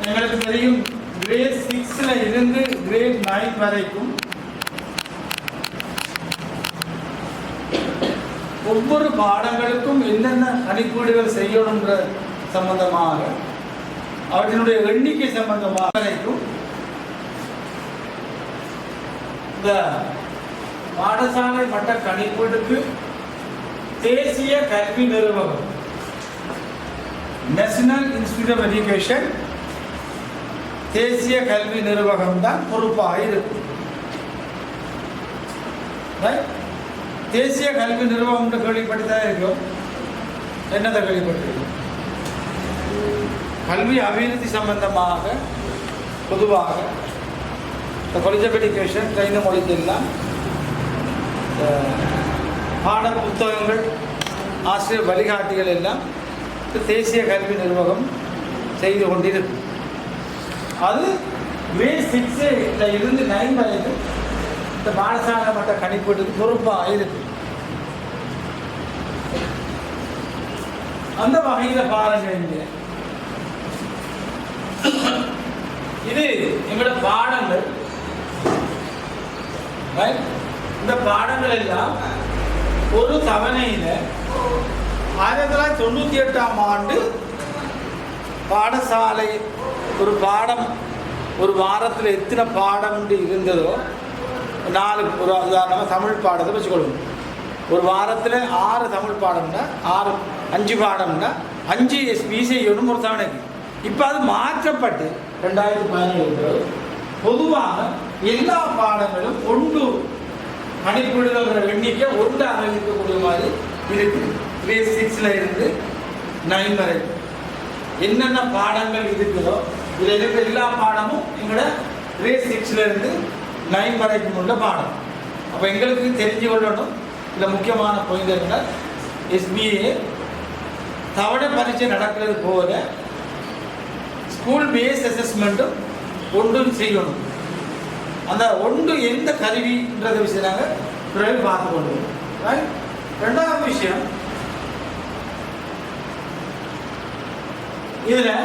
எங்களுக்கு தெரியும் கிரேட் 6ல இருந்து கிரேட் 9 வரைக்கும் ஒவ்வொரு பாடங்களுக்கும் என்னென்ன கணிப்பீடுகள் செய்யணுன்ற சம்பந்தமாக அவற்றினுடைய எண்ணிக்கை சம்பந்தமாக வரைக்கும் இந்த பாடசாலை மட்ட கணிப்பீடுக்கு தேசிய கல்வி நிறுவனம் நேஷனல் இன்ஸ்டிடியூட் ஆஃப் எஜுகேஷன் தேசிய கல்வி நிறுவனம் தான் பொறுப்பாக இருக்கும். தேசிய கல்வி நிறுவனம் கேள்விப்பட்டுதான் இருக்கும். என்னதை கேள்விப்பட்டிருக்கும்? கல்வி அபிவிருத்தி சம்பந்தமாக பொதுவாக இந்த காலேஜ் ஆஃப் எஜுகேஷன் ட்ரெயின மொழிக்கெல்லாம் பாட புத்தகங்கள் ஆசிரியர் வழிகாட்டிகள் எல்லாம் தேசிய கல்வி நிர்வாகம் செய்து கொண்டிருக்கும். அது கிரேட் 6ல இருந்து 9 வரைக்கும் இந்த பாடசாலை மட்ட கணிப்பீட்டுக்கு பொறுப்பாக இருக்கு. அந்த வகையில் பாருங்க, இது எங்களோட பாடங்கள். இந்த பாடங்கள் எல்லாம் ஒரு தவணையில 1998ஆம் ஆண்டு பாடசாலை ஒரு பாடம் ஒரு வாரத்தில் எத்தனை பாடம் இருந்ததோ 4 ஒரு உதாரணமாக தமிழ் பாடத்தை வச்சுக்கொள்ளும். ஒரு வாரத்தில் 6 தமிழ் பாடம்னா 5 பாடம்னா 5 எஸ்பி செய்யணும் ஒரு தவணைக்கு. இப்போ அது மாற்றப்பட்டு 2017 பொதுவாக எல்லா பாடங்களும் 1 கணிப்பீடுகிற எண்ணிக்கை 1 இருக்கக்கூடிய மாதிரி இருக்கு. கிரேட் 6ல இருந்து 9 வரைக்கும் என்னென்ன பாடங்கள் இருக்குதோ இதில் இருக்கிற எல்லா பாடமும் எங்களோட கிரேட் 6ல இருந்து 9 வரைக்கும் உள்ள பாடம். அப்போ எங்களுக்கு தெரிஞ்சு கொள்ளணும். இதில் முக்கியமான பாயிண்ட் என்ன, எஸ்பிஏ தவணை பரீட்சை நடக்கிறது போல ஸ்கூல் பேஸ் அசஸ்மெண்ட்டும் ஒன்றும் செய்யணும். அந்த ஒன்று எந்த கருவின்றத விஷயம் நாங்கள் பிறகு பார்த்து கொண்டு வரோம். ரெண்டாவது விஷயம், இதில்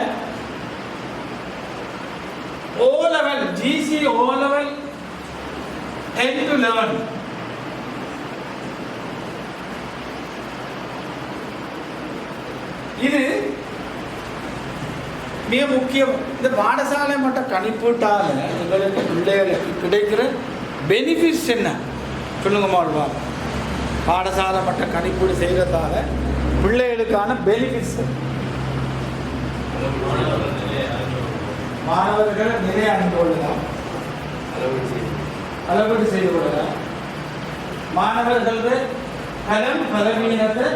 O level GC O level 10 to 11 இது மிக முக்கியம். இந்த பாடசாலை மட்ட கணிப்பீட்டால் எங்களுக்கு பிள்ளைகளுக்கு கிடைக்கிற பெனிஃபிட்ஸ் என்ன சொல்லுங்க மாடுவா? பாடசாலை மட்ட கணிப்பீடு செய்கிறதால பிள்ளைகளுக்கான பெனிஃபிட்ஸ், மாணவர்கள் நிறைய அறிந்து கொள்ளலாம், அளவீடு செய்து கொள்ளலாம், மாணவர்கள் பலம் பலவீனத்தை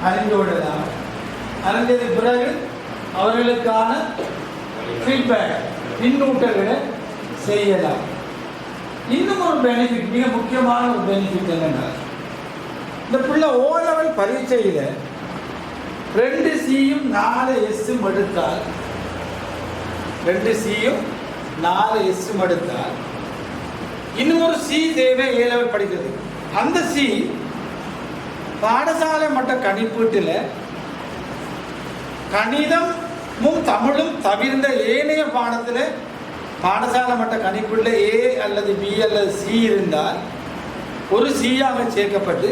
அறிந்து கொள்ளலாம், அறிந்தது பிறகு அவர்களுக்கான ஃபீட்பேக் பின்னூட்டங்களை செய்யலாம். இன்னும் ஒரு பெனிஃபிட், மிக முக்கியமான ஒரு பெனிஃபிட் என்னன்னா, இந்த பிள்ளை O லெவல் பரீட்சையில் 2 Cயும் 4 Sம் எடுத்தால் 2 Cயும் 4 Sம் எடுத்தால் இன்னும் ஒரு C தேவை A லெவல் படிக்கிறது. அந்த C பாடசாலை மட்ட கணிப்பீட்டில் கணிதமும் தமிழும் தவிர்ந்த ஏனைய பாடத்தில் பாடசாலை மட்ட கணிப்பீட்டில் A அல்லது B அல்லது C இருந்தால் ஒரு Cயாக சேர்க்கப்பட்டு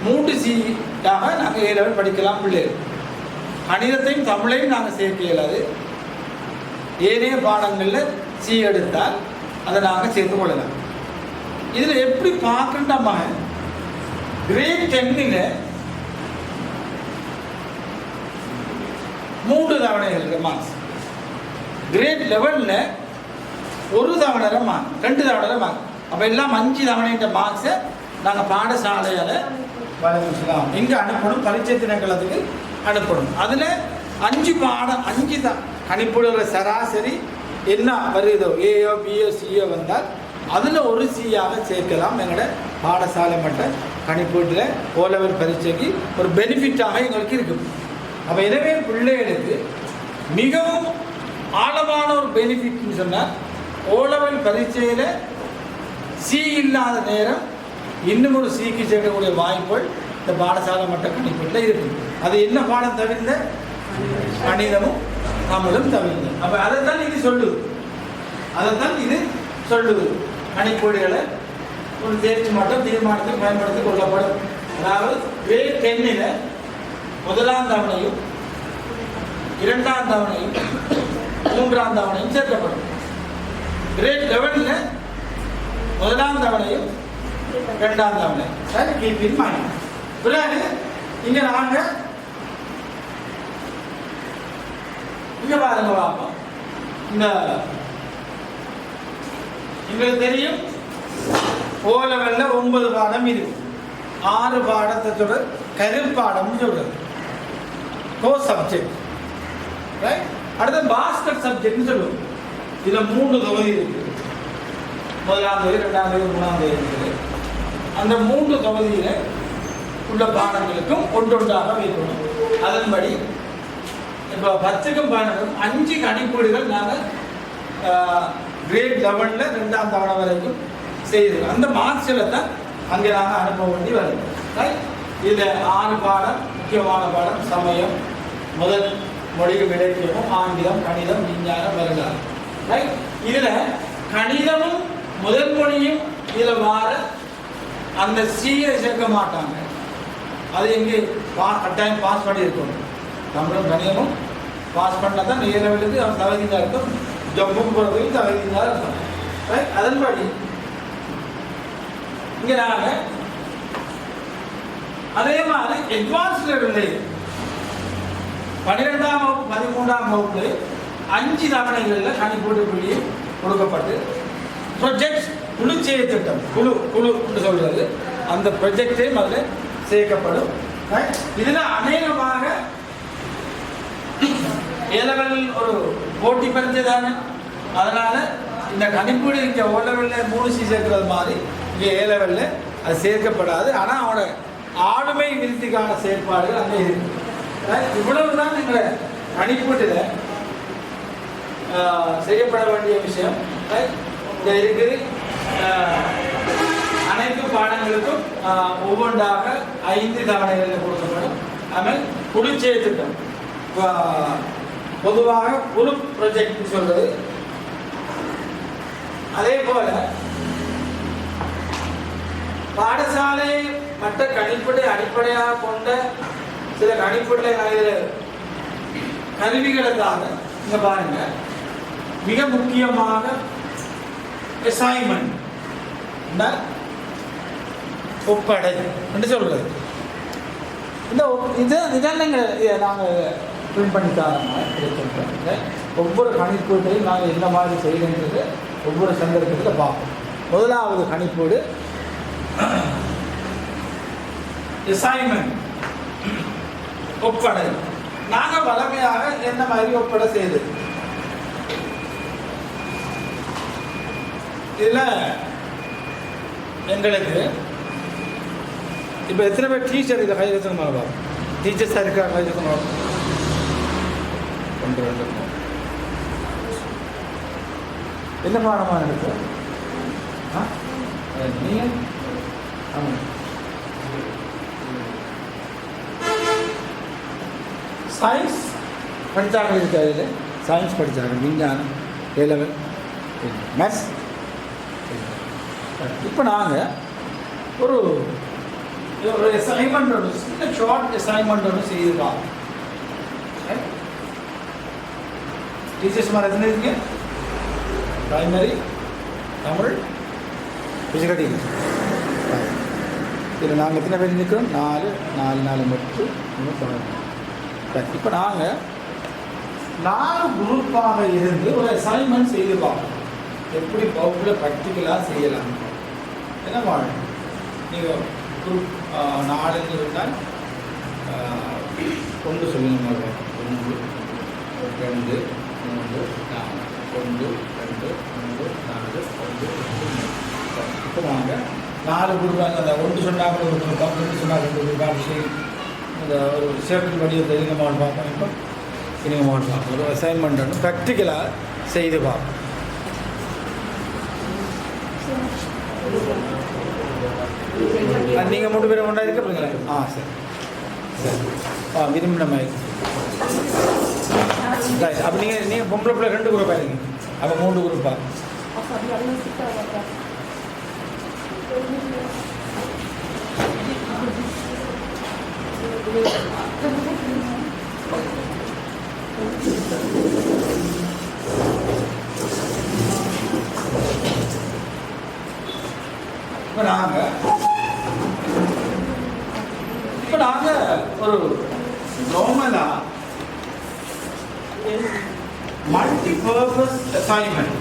3 Cயாக நாங்கள் A லெவல் படிக்கலாம். பிள்ளைகள் கணிதத்தையும் தமிழையும் நாங்கள் சேர்க்க இயலாது. ஏனைய பாடங்களில் C எடுத்தால் அதை நாங்கள் சேர்த்து கொள்ளலாம். இதில் எப்படி பார்க்கணும்னா, கிரேட் 10ல் 3 தவணைகள் மார்க்ஸ், கிரேட் 11ல் 1 தவணை மார்க், 2 தவணை மார்க். அப்போ எல்லாம் 5 தவணைன்ற மார்க்ஸை நாங்கள் பாடசாலையால் வழங்கலாம். எங்கே அனுப்பணும்? பரீட்சை திணைக்களத்துக்கு அனுப்பணும். அதில் 5 பாடம் 5 கணிப்பீடுகிற சராசரி என்ன வருதோ, ஏயோ பியோ சியோ வந்தால் அதில் ஒரு Cயாக சேர்க்கலாம். எங்களோட பாடசாலை மட்ட கணிப்பீட்டில் O லெவல் பரீட்சைக்கு ஒரு பெனிஃபிட்டாக எங்களுக்கு இருக்கும். அப்போ எனவே பிள்ளைகளுக்கு மிகவும் ஆழமான ஒரு பெனிஃபிட்னு சொன்னால், O லெவல் பரீட்சையில் C இல்லாத நேரம் இன்னும் ஒரு Cக்கு சேர்க்கக்கூடிய வாய்ப்புகள் இந்த பாடசாலை மட்ட கணிப்பீட்டில் இருக்குது. அது என்ன பாடம் தவிர்ந்த கணிதமும் தமிழும் தவிர்த்து. அப்போ அதைத்தான் இது சொல்லுது, அதைத்தான் இது சொல்லுது. கணிப்பீடுகளை ஒரு தேர்ச்சி மட்டும் தீர்மானத்துக்கு பயன்படுத்தி கொள்ளப்படும். அதாவது கிரேட் 10 முதலாம் தவணையும் இரண்டாம் தவணையும் மூன்றாம் தவணையும் சேர்க்கப்படும். கிரேட் 11 முதலாம் தவணையும் இரண்டாம் தவணை. சரி, கீப் இன் மைண்ட். பிறகு இங்க நாங்க இங்க பாருங்க பார்ப்போம். இந்த எங்களுக்கு தெரியும் O லெவல்ல 9 பாடம் இருக்கு. 6 பாடத்தை சொல்ற கருப்பாடம் சொல்றது கோ சப்ஜெக்ட், ரைட்? அடுத்த பாஸ்கெட் சப்ஜெக்ட்னு சொல்லுவோம். இதுல 3 தொகுதி இருக்கு. முதலாம் தொகுதி, இரண்டாம் தொகுதி, மூணாம் தொகுதி இருக்குது. அந்த 3 தொகுதியில உள்ள பாடங்களுக்கும் ஒன்றொன்றாக வைக்கணும். அதன்படி இப்போ 10க்கும் 12க்கும் 5 கணிப்பீடுகள் நாங்கள் கிரேட் 11ல ரெண்டாம் தவணை வரைக்கும் செய்திருக்கோம். அந்த மார்க்ஸில் தான் அங்கே நாங்கள் அனுப்ப வேண்டி வருது. ரைட்? இதில் 6 பாடம், முக்கியமான பாடம் சமயம், முதல் மொழியும் இலக்கியமும், ஆங்கிலம், கணிதம், விஞ்ஞானம், வருங்காலம். ரைட்? இதில் கணிதமும் முதல் மொழியும் இதில் வார அந்த சீயை சேர்க்க மாட்டாங்க. அது எங்கே கட்டாயம் பாஸ் பண்ணி இருக்கணும். தமிழும் கணிதமும் பாஸ் பண்ணால் தான் A லெவலுக்கு அவன் தகுதியாக இருக்கும். ஜம்முக்கு போகிறதுக்கு தகுதியாக இருக்கும். ரைட்? அதன்படி இங்கே நாங்கள் அதே மாதிரி அட்வான்ஸ் லெவலில் 12ஆம் வகுப்பு 13ஆம் வகுப்பு 5 தவணைகளில் கணிப்பீடு புள்ளி கொடுக்கப்பட்டு ப்ரொஜெக்ட் குழு செய்ய திட்டம், குழு என்று சொல்றது, அந்த ப்ரொஜெக்டையும் அதில் சேர்க்கப்படும். இதில் அநேகமாக A லெவலில் ஒரு போட்டி பரிஞ்சு தானே, அதனால இந்த கணிப்பீடு இங்கே O லெவலில் 3C சேர்க்கிறது மாதிரி இங்கே A லெவலில் அது சேர்க்கப்படாது. ஆனால் அவனோட ஆளுமை விருத்திக்கான செயற்பாடுகள் அங்கே இருக்கு. இவ்வளவுதான் எங்களை கணிப்பீட்டில் செய்யப்பட வேண்டிய விஷயம். இங்கே இருக்குது. அனைத்து பாடங்களுக்கும் ஒவ்வொன்றாக 5 தவணைகளில் கொடுக்கப்படும். அதுமாதிரி குளிர்ச்சியை திட்டம், பொதுவாக குழு ப்ரொஜெக்ட் சொல்றது. அதே போல பாடசாலை மற்ற கணிப்பீடை அடிப்படையாக கொண்ட சில கணிப்பீடுகளை கருவிகளுக்காக இங்க பாருங்க, மிக முக்கியமாக அசைன்மெண்ட், ஒப்படை என்று சொல்றது. இந்த இதெல்லாம் நாங்கள் பிரிண்ட் பண்ணி தரோம். ஒவ்வொரு கணிப்பீட்டையும் நாங்கள் என்ன மாதிரி செய்யணுன்றது ஒவ்வொரு சந்தர்ப்பத்தில் பார்ப்போம். முதலாவது கணிப்பீடு அசைன்மெண்ட், ஒப்படை. நாங்கள் வளமையாக என்ன மாதிரி ஒப்படை செய்யுது, இதில் எங்களுக்கு இப்போ எத்தனை பேர் டீச்சர் இதை கையெழுத்தணும் பார்ப்போம். டீச்சர்ஸாக இருக்கா கையெழுத்தணும்? 1 2 3. என்ன பாடமாக இருக்கு? நீங்கள் ஆமாம், சயின்ஸ் படித்தாங்க. இருக்காது சயின்ஸ் படித்தாங்க, விஞ்ஞானம், A லெவல், மேத்ஸ். இப்போ நாங்கள் ஒரு அசைன்மெண்ட் ஒன்று, சின்ன ஷார்ட் அசைன்மெண்ட் ஒன்று செய்திருக்கோம். டீச்சர்ஸ் மாதிரி எத்தனை இருக்கீங்க? Primary, Tamil, physical teacher. இதில் நாங்கள் எத்தனை பேர் இருக்கிறோம்? 4 8 3. இப்போ நாங்கள் 4 குரூப்பாக இருந்து ஒரு அசைன்மெண்ட் செய்து பார்ப்போம். எப்படி பவுல ப்ராக்டிக்கலாக செய்யலாம். என்ன பண்ணணும்? நீங்கள் குரூப் 4 இருந்தால் கொண்டு சொல்லுங்க. 1 2 3 4 1 2 3 4 1 2 3. இப்போ நாங்கள் 4 குரூப்பாக அந்த 1 சொன்னாங்க, 1 குரூப்பாக 2 சொன்னாங்க, 2 குரூப்பாக விஷயம் இந்த ஒரு சேஃப்டி வடிவத்தை இனமாக பார்ப்போம். இப்போ இனமாக பார்ப்போம். ஒரு அசைன்மெண்ட் ஒன்று ப்ராக்டிக்கலாக செய்து பார்ப்போம். நீங்கள் 3 பேரும் கொண்டா இருக்க? சரி சரி. விரும்பின மாதிரி அப்போ நீங்கள் பொம்பளை பிள்ளை 2 குரூப்பாக இருக்கீங்க, அப்போ 3 குரூப்பா? இப்போ நாங்கள் ஒரு நார்மலாக மல்டிபர்பஸ் அசைன்மெண்ட்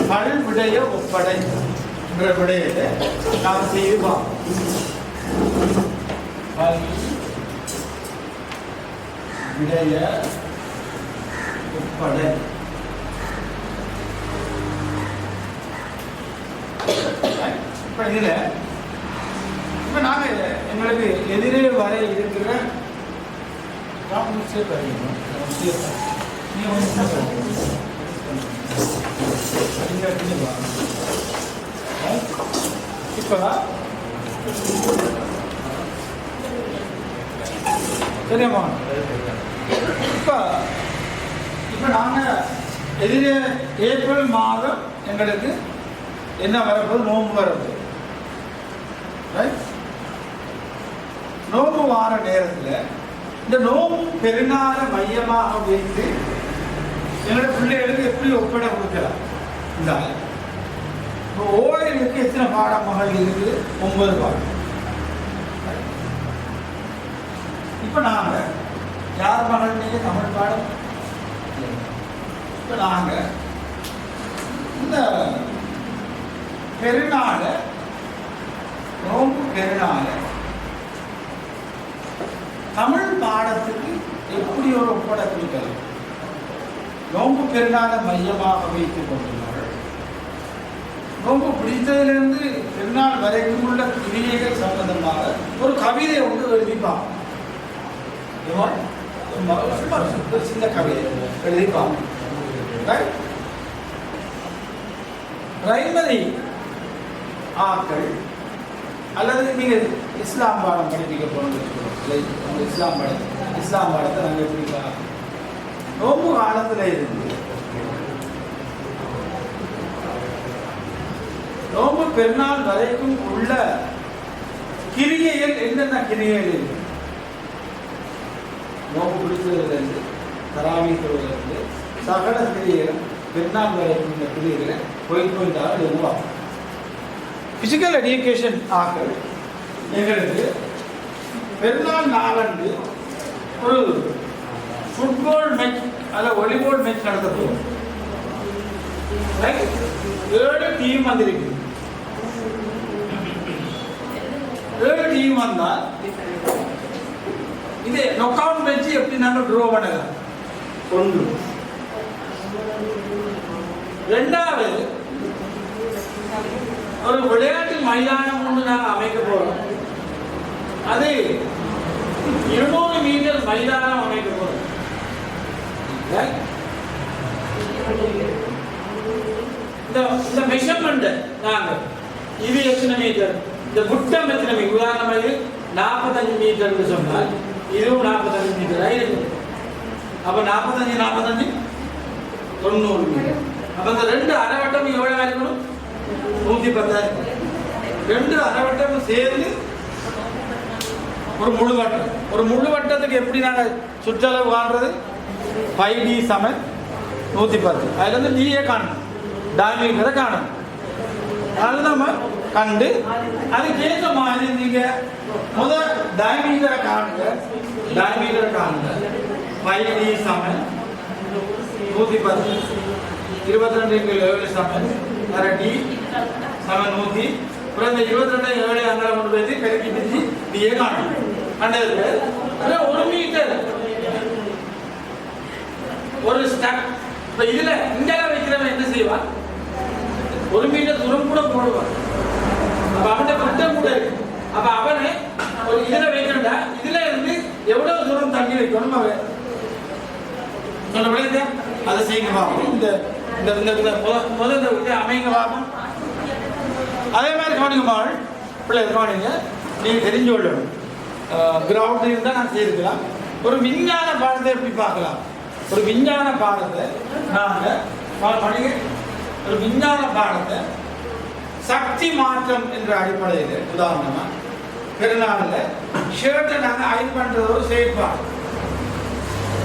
பல்விடய ஒப்படை என்ற விடயத்தை நாம் செய்வோம். விடய ஒப்படை இப்போ இதில் இப்போ நாங்கள் எங்களுக்கு எதிரே வர இருக்கிற இப்போ சரியாம்மா? இப்போ நாங்கள் எதிரே ஏப்ரல் மாதம் எங்களுக்கு என்ன வரப்போது? நோன்பு வரப்போது. ரைட்? நோன்பு வார நேரத்தில் இந்த நோன்பு பெருநாளை மையமாக வைத்து என்னோட பிள்ளைகளுக்கு எப்படி ஒப்படை கொடுக்கலாம்? இந்த ஓய்வுக்கு எத்தனை பாடமகள் இருக்குது? 9 பாடம். இப்போ நாங்கள் யார் மகள்? நீங்கள் தமிழ் பாடம். இப்போ நாங்கள் இந்த பெருநாளை நோன்பு பெருநாளை தமிழ் பாடத்துக்கு எப்படி ஒரு ஒப்படை கொடுக்கலாம்? நோன்பு பெருநாளை மையமாக வைத்துக் கொண்டுள்ளார்கள். நோன்பு பிடித்ததிலிருந்து பெருநாள் வரைக்கும் உள்ள கிரியைகள் சம்பந்தமாக ஒரு கவிதை ஒன்று எழுதிப்பாங்க. சின்ன கவிதை எழுதிப்பாங்க. பிரைமரி ஆக்கள் அல்லது நீங்கள் இஸ்லாம் பாடம் படிப்பிக்க போகணும். இஸ்லாம் பாடத்தை நாங்கள் எப்படி நோம்பு காலத்தில் இருந்து நோம்பு பெருநாள் வரைக்கும் உள்ள கிரியைகள் என்னென்ன கிரியைகள் இருக்கு? நோம்பு பிடிச்சதுலேருந்து தராவி தொழுவதிலிருந்து சகல கிரியைகள் பெருநாள் வரைக்கும் உள்ள கிரியைகளை போய்தான் உருவாகும். பிசிக்கல் எஜுகேஷன் ஆக்கள் எங்களுக்கு பெருநாள் நாளன்று ஒரு ஃபுட்பால் மேட்ச் அல்ல வாலிபால் மேட்ச் நடத்த போகும். 7 டீம் வந்திருக்கு. 7 டீம் வந்தால் இது நாக் அவுட் மேட்ச் எப்படி நாங்கள் ட்ரா பண்ணலாம்? 1. ரெண்டாவது ஒரு விளையாட்டு மைதானம் ஒன்று நாங்கள் அமைக்க போறோம். அது 200 மீட்டர் மைதானம் அமைக்க போறோம். இந்த மெஷர்மெண்ட் நாங்கள் இது எத்தனை மீட்டர், இந்த புட்டம் எத்தனை மீட்டர், உதாரணமாக இது 45 மீட்டர் சொன்னால் இதுவும் 45 மீட்டர் ஆயிருக்கு. அப்ப 45 90 90 மீட்டர். அப்ப இந்த 2 அரைவட்டம் எவ்வளவு இருக்கணும்? 110. 2 அரைவட்டம் சேர்ந்து ஒரு முழு வட்டம். ஒரு முழு வட்டத்துக்கு எப்படி நாங்கள் சுற்றளவு காண்றது? 5D சமன் 110. அதுல இருந்து டிஏ காணணும், டயமீட்டரை காணணும். அது நம்ம கண்டு அதுக்கேற்ற மாதிரி நீங்க முதல் டயமீட்டரை காணுங்க. 5D சமன் 110. 22 சமன் டி சமன் 100. அப்புறம் இந்த 22 அங்கே கொண்டு போய் பெருக்கி பிரிச்சு டிஏ காணணும். கண்டது 1 மீட்டர் ஒரு ஸ்டெப். இப்ப இதுல இங்கல வைக்கிறவன் என்ன செய்வான்? 1 மீட்டர் தூரம் கூட போடுவான். அப்ப அவன் குட்டம் கூட இருக்கு. அப்ப அவனை ஒரு இதுல வைக்கணும்டா, இதுல இருந்து எவ்வளவு தூரம் தண்ணி வைக்கணும் அவன் சொல்ல விளையாட அதை செய்யுங்க பார்ப்போம். இந்த முதல்ல அமைங்க பார்ப்போம். அதே மாதிரி கவனிங்க பிள்ளை கவனிங்க. நீங்க தெரிஞ்சு கொள்ளணும். கிரவுண்ட் இருந்தால் நான் செய்திருக்கலாம். ஒரு விஞ்ஞான பாடத்தை எப்படி பார்க்கலாம்? ஒரு விஞ்ஞான பாடத்தை நாங்கள் ஒரு விஞ்ஞான பாடத்தை சக்தி மாற்றம் என்ற அடிப்படையில் உதாரணமாக பெருநாளில் ஷர்ட்டை நாங்கள் அயன் பண்ணுறது ஒரு செயற்பாடு.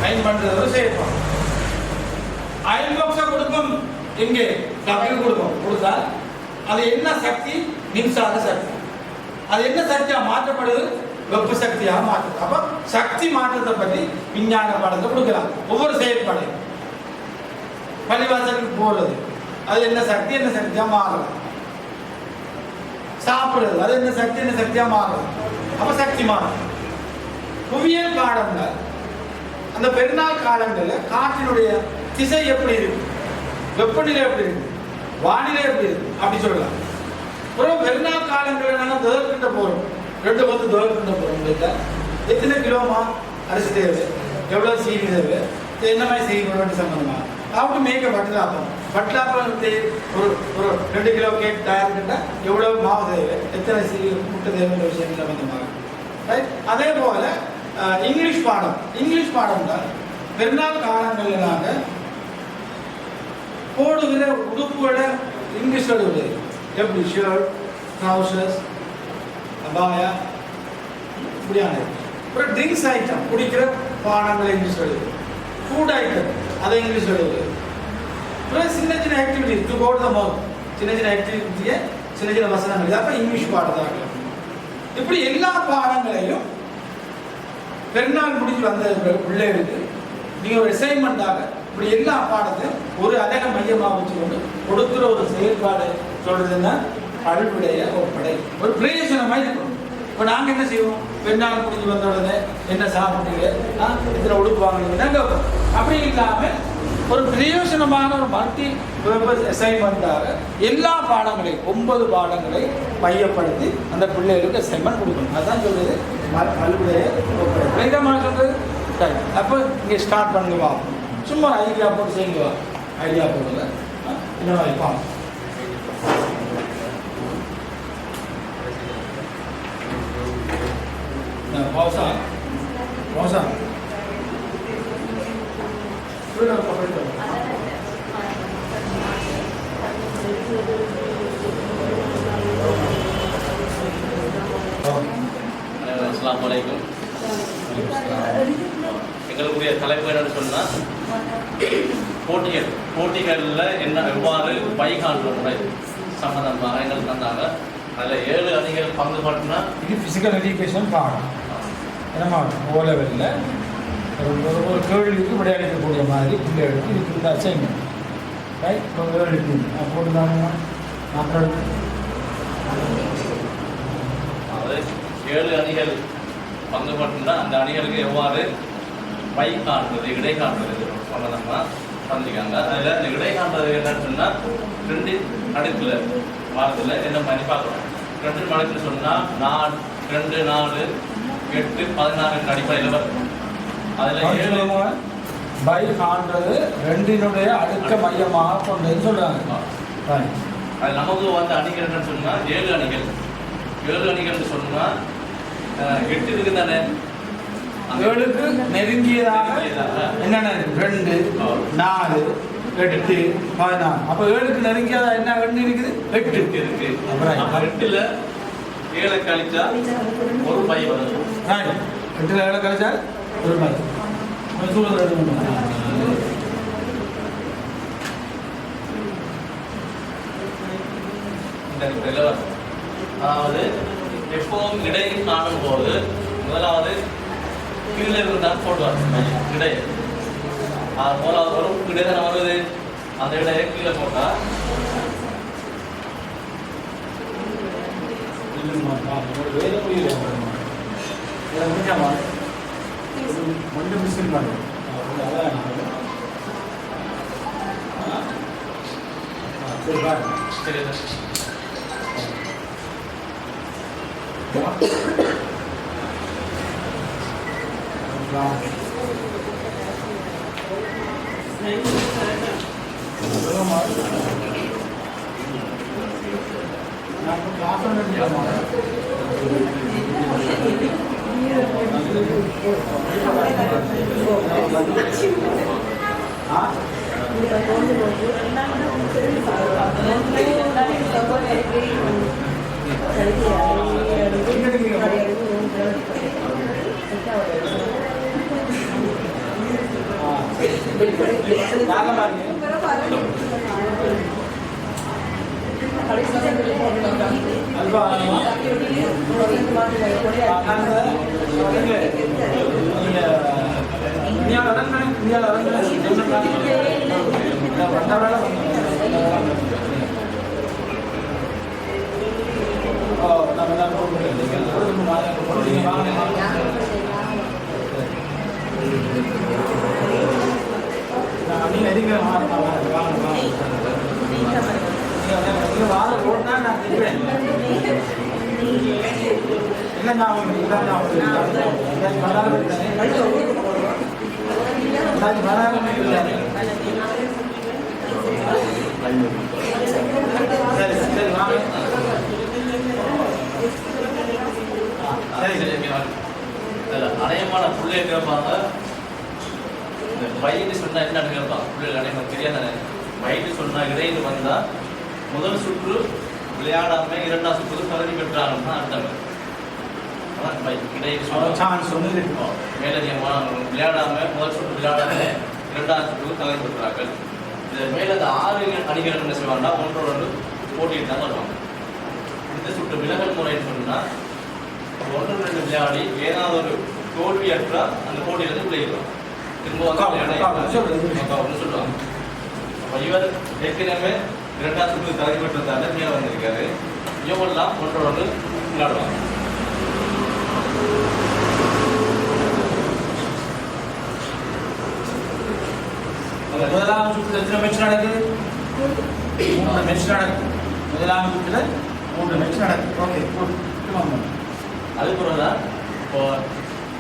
அயன் பாக்ஸை கொடுப்போம். இங்கே கப்பில் கொடுத்தால் அது என்ன சக்தி? மின்சார சக்தி. அது என்ன சக்தியாக மாற்றப்படுது? வெப்ப சக்தியாக மாற்றுது. அப்போ சக்தி மாற்றத்தை பற்றி விஞ்ஞான பாடத்தை கொடுக்கலாம். ஒவ்வொரு செயற்பாடையும் பள்ளிவாசலுக்கு போகிறது அது என்ன சக்தி, என்ன சக்தியாக மாறும். சாப்பிடுறது அது என்ன சக்தி, என்ன சக்தியாக மாறும். அப்போ சக்தி மாறும். புவியியல் பாடம்ல அந்த பெருநாள் காலங்களில் காற்றினுடைய திசை எப்படி இருக்கு, வெப்பநிலை எப்படி இருக்கு, வானிலை எப்படி இருக்கு அப்படி சொல்லலாம். அப்புறம் பெருநாள் காலங்களில் நாங்கள் துவக்கின்ற போகிறோம், 2 பந்து துவக்கின்ற போகிறோம். எத்தனை கிலோமா அரிசி தேவை, எவ்வளோ சீனி தேவை, என்ன மாதிரி செய்ய சம்பந்தமா அப்படி மேய்க்க பட்டலாப்பம் ஒரு 2 கிலோ கேக் தயாரிக்கிட்டா எவ்வளோ மாவு தேவை, எத்தனை முட்டை தேவைன்ற விஷயம் சம்பந்தமாக. ரைட். அதே போல இங்கிலீஷ் பாடம் தான் பெருநாள் காலங்களில் நாங்கள் போடுகிற உடுப்புகளை இங்கிலீஷ் எழுதுவது எப்படி ஷர்ட், ட்ரௌசர்ஸ், அபாயா இப்படியான. அப்புறம் ட்ரிங்க்ஸ் ஐட்டம் குடிக்கிற பானங்களை இங்கிலீஷ் எழுதுவது, ஃபுட் ஐட்டம் அதை இங்கிலீஷ் எழுதுவது. அப்புறம் சின்ன சின்ன activity to go to the mouth, சின்ன ஆக்டிவிட்டியை சின்ன வசனங்கள் அப்போ இங்கிலீஷ் பாடத்தாக. இப்படி எல்லா பாடங்களையும் பெருநாள் முடிஞ்சு வந்த பிள்ளைகளுக்கு நீங்கள் ஒரு அசைன்மெண்ட்டாக இப்படி எல்லா பாடத்தையும் ஒரு அழக மையமாக வச்சுக்கொண்டு கொடுக்குற ஒரு செயல்பாடு சொல்றதுன்னா பல்விடைய ஒப்படை ஒரு பிரயோஜனமாக இருக்கணும். இப்போ நாங்கள் என்ன செய்வோம், பெருநாள் முடிஞ்சு வந்த உடனே என்ன சாப்பிட்டீங்க, இதில் உடுப்பு வாங்கினீங்கன்னா அப்படி இல்லாமல் ஒரு பிரயோஜனமான ஒரு மல்டி பர்பஸ் அசைன்மெண்ட்டாக எல்லா பாடங்களையும் 9 பாடங்களை மையப்படுத்தி அந்த பிள்ளைகளுக்கு அசைன்மெண்ட் கொடுக்கணும். அதுதான் சொல்றது பல்விடைய ஒப்படை சொல்றது. அப்போ இங்கே ஸ்டார்ட் பண்ணுவா, சும்மா ஐடியா போட்டு செய்யுங்க. ஐடியா போடுங்க இன்னும் வைப்பாங்க. pausa Assalamualaikum. எங்களுடைய தலைப்பு என்னன்னு சொன்னா போட்டிகள்ல என்ன எவ்வாறு பைகாண்ற முறை சம்பந்தமாக எங்களுக்கு தந்தாங்க. அதில் 7 அணிகள் பங்கு பற்றினா இது ஃபிசிக்கல் எஜுகேஷன் பாடம். என்னமா ஓ லெவலில் ஒரு கேள்விக்கு விளையாடக்கூடிய மாதிரி பிள்ளைகளுக்கு இதுக்கு அசைன்மெண்ட். ரைட். கேள்விக்கு போட்டுதாங்க. அப்புறம் அது 7 அணிகள் பங்கு பற்றினா அந்த அணிகளுக்கு எவ்வாறு பை காண்றது, இடை காண்றது சம்பந்தமாக தந்திருக்காங்க. அதில் அந்த இடை காண்றது என்னன்னு சொன்னால் 2 அடுக்கில் வாரத்தில் என்ன மாதிரி பார்க்கணும். 2 மடக்குன்னு சொன்னால் 2, 4, 8, 16 அடிப்படையில் வரும். அதில் 7 பை காண்றது 2னுடைய அடுக்க மையமாக கொண்டதுன்னு சொல்கிறாங்க. அது நமக்கு வந்து அணிகள் என்னன்னு சொன்னால் 7 அணிகள். 7 அணிகள்னு சொன்னால் 8 இருக்கு தானே, 7க்கு நெருங்கியதாக என்னென்ன 2, 4, 8, 16. அப்போ 7க்கு நெருங்கியதாக என்ன 2 இருக்குது, 8 இருக்கு. அப்புறம் 8ல் 7 கழிச்சா ஒரு பை வரும். 8ல் 7 கழிச்சா ஒரு பை. அதாவது எப்பவும் இடை காணும் போது முதலாவது கீழே இருந்தால் போடுவார் இடை. முதலாவது ஒரு இடை தானே வருது, அந்த இடையை கீழே போட்டால் சரி Thank you. அநேகமான பிள்ளைய கேட்பாங்க. இந்த பையன் சொன்னா என்னன்னு கேட்பாங்க பிள்ளைகள் அநேகம் தெரியாத. பையன் சொன்னா இடையில வந்தா முதல் சுற்று விளையாடாம இரண்டாம் சுற்று தகுதி பெற்றாங்கன்னா அர்த்தம். மேலதிகமான விளையாடாம முதல் சுற்று விளையாடாம இரண்டாம் சுற்று தகுதி பெற்றார்கள். இந்த மேல அந்த 6 அணிகள் என்ன செய்வாங்கன்னா ஒன்றோடு போட்டிட்டு தான் வருவாங்க. இந்த சுற்று விலகல் முறைன்னு சொன்னா 1-2 விளையாடி ஏதாவது ஒரு தோல்வியற்ற அந்த போட்டியிலிருந்து விளையாடுவாங்க. திரும்ப சொல்லுவாங்க. இவர் ஏற்கனவே இரண்டாம் சுற்று தகுதி பெற்றதால மேல வந்திருக்காரு. இவங்கெல்லாம் ஒன்றோடு விளையாடுவாங்க. முதலாம் சுற்றுல எத்தனை மேட்ச் நடக்குது? 3 மேட்ச் நடக்குது. முதலாம் சுற்றுல 3 மேட்ச் நடக்குது. ஓகே, அது பிறகுதான் இப்போ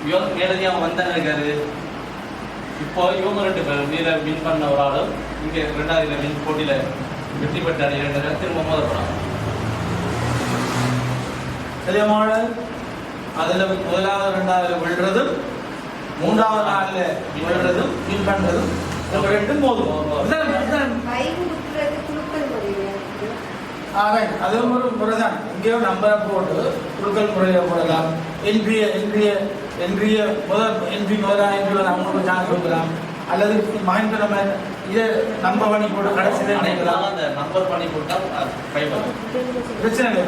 இவங்க மேலதியாக வந்தாங்க இருக்காரு. இப்போ இவங்க 2 பேரும் நீல வின் பண்ண ஒரு ஆளும் இங்கே 2வது வின் போட்டியில வெற்றி பெற்ற 2 பேரும் திரும்ப மோத போறாங்க. சரியான அதுல முதலாவது 2வது விழுறதும் 3வது நாள்ல விழுறதும் வின் பண்றதும் ரெண்டும் போதும். அதுவும் ஒரு முறைதான். இங்கேயோ நம்பரை போட்டு குழுக்கள் முறையை போடலாம். முதலாக அவங்களுக்கு சான்ஸ் கொடுக்கலாம். அல்லது மகேந்திர இதை நம்பர் பண்ணி போட்டு கடைசியில் நினைக்கலாம். அந்த நம்பர் பண்ணி போட்டால் பிரச்சனை இல்லை.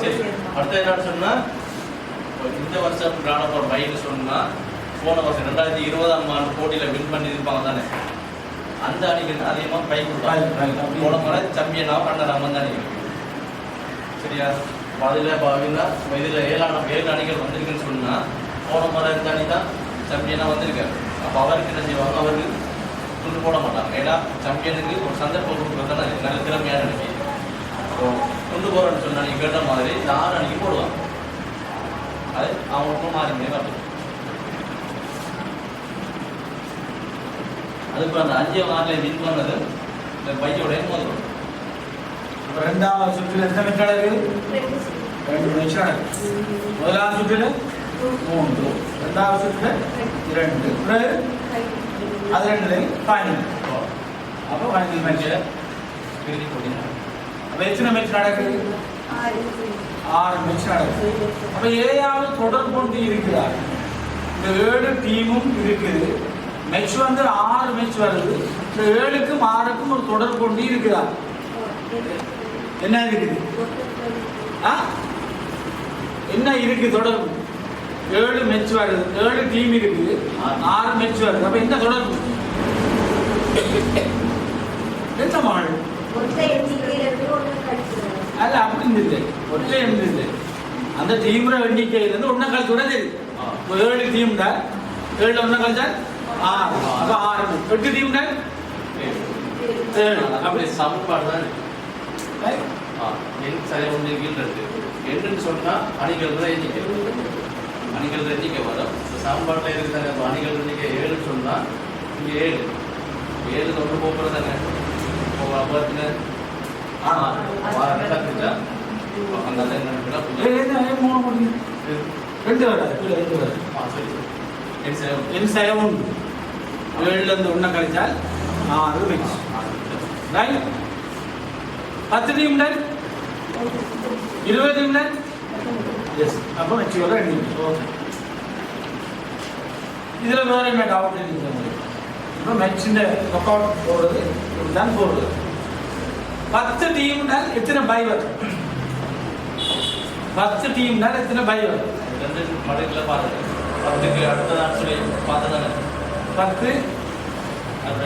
சரி, அடுத்த என்னன்னு சொன்னா இந்த வருஷம் ராணப்போர் பையன் சொன்னா போன வருஷம் 2020ஆம் ஆண்டு போட்டியில வின் பண்ணி இருப்பாங்க தானே, அந்த அணிக்கு அதிகமா பை கொடுப்பாங்க. போன முறை சாம்பியனாக கண்டராம தான் அணிகள். சரியா? அதில் பார்த்தீங்கன்னா இதில் 7 அணிகள் வந்திருக்குன்னு சொன்னா போன முறை இந்த அணி தான் சாம்பியனாக வந்திருக்காரு. அப்போ அவருக்கு என்ன செய்வாங்க, அவருக்கு துண்டு போட மாட்டாங்க. ஏன்னா சாம்பியனுக்கு ஒரு சந்தர்ப்பம் கொடுக்குறதான நல்ல திறமையான அணிக்கு. அப்போ துண்டு போறோன்னு சொன்னா நீங்க கேட்ட மாதிரி இந்த 6 அணிக்கு போடுவாங்க. அது அவங்களுக்கும் மாறி வரணும். அதுக்கு அந்த 5 வின் பண்ணது இந்த பையோட முதல். ரெண்டாவது சுற்றுல எத்தனை மேட்ச் நடக்குது? 2 மேட்ச் நடக்குது. முதலாவது சுற்றுல 3, ரெண்டாவது சுற்றுல 2, அது 2 ஃபைனல். அப்போ ஃபைனல் மேட்ச் இறுதி போட்டி. அப்போ எத்தனை மேட்ச் நடக்குது? 6 மேட்ச் நடக்குது. அப்போ ஏதாவது தொடர் போட்டி இருக்கிறார். இந்த 7 டீமும் இருக்குது. மேட்ச் வந்து 6 மேட்ச் வருது. இந்த 7க்கும் 6க்கும் ஒரு தொடர் போட்டி இருக்குதா? என்ன இருக்குது? என்ன இருக்கு தொடர்பு? 7 மேட்ச் வருது, 7 டீம் இருக்குது, 6 மேட்ச் வருது. அப்ப என்ன தொடர்பு? என்ன மாள் அல்ல அப்படின்னு இல்லை, ஒற்றை இல்லை. அந்த டீம்ற எண்ணிக்கையிலிருந்து ஒன்றை கழிச்சு விட தெரியுது. 7 டீம் தான், 7 ஒன்றை கழிச்சா 6, அப்போ 6, 8 டீம் தான் 7. அப்படி சமன்பாடு தான் எண் சரியா ஒன்று இருக்கு. என்னன்னு சொன்னா அணிகள் எண்ணிக்கை, அணிகள் எண்ணிக்கை வரும். சமன்பாட்டில் இருக்கிற அணிகள் எண்ணிக்கை 7 சொன்னா இங்கே 7 ஒன்று போக்குறது தானே. பார்த்தீங்கன்னா அந்த ரெண்டு வராது, என் சேவை உண்டு. 7லேருந்து 1 கழிச்சால் 6 மேட்ச். ரைட்? 10 team right? 20 டீம்ல எஸ் அப்போ மெச்சூர் எண்ணிக்கை ஓகே. இதில் வேறு என்ன டவுட் இருக்குது? இப்போ மெச்சின் ஒர்க் அவுட் போடுறது தான் போடுறது. 10 டீம்னால் எத்தனை பை வரும்? 10 டீம்னால் எத்தனை பை வரும்? 2 மடங்குல பாருங்க. 10க்கு அடுத்த நாள் சொல்லி பார்த்ததானே 10 அது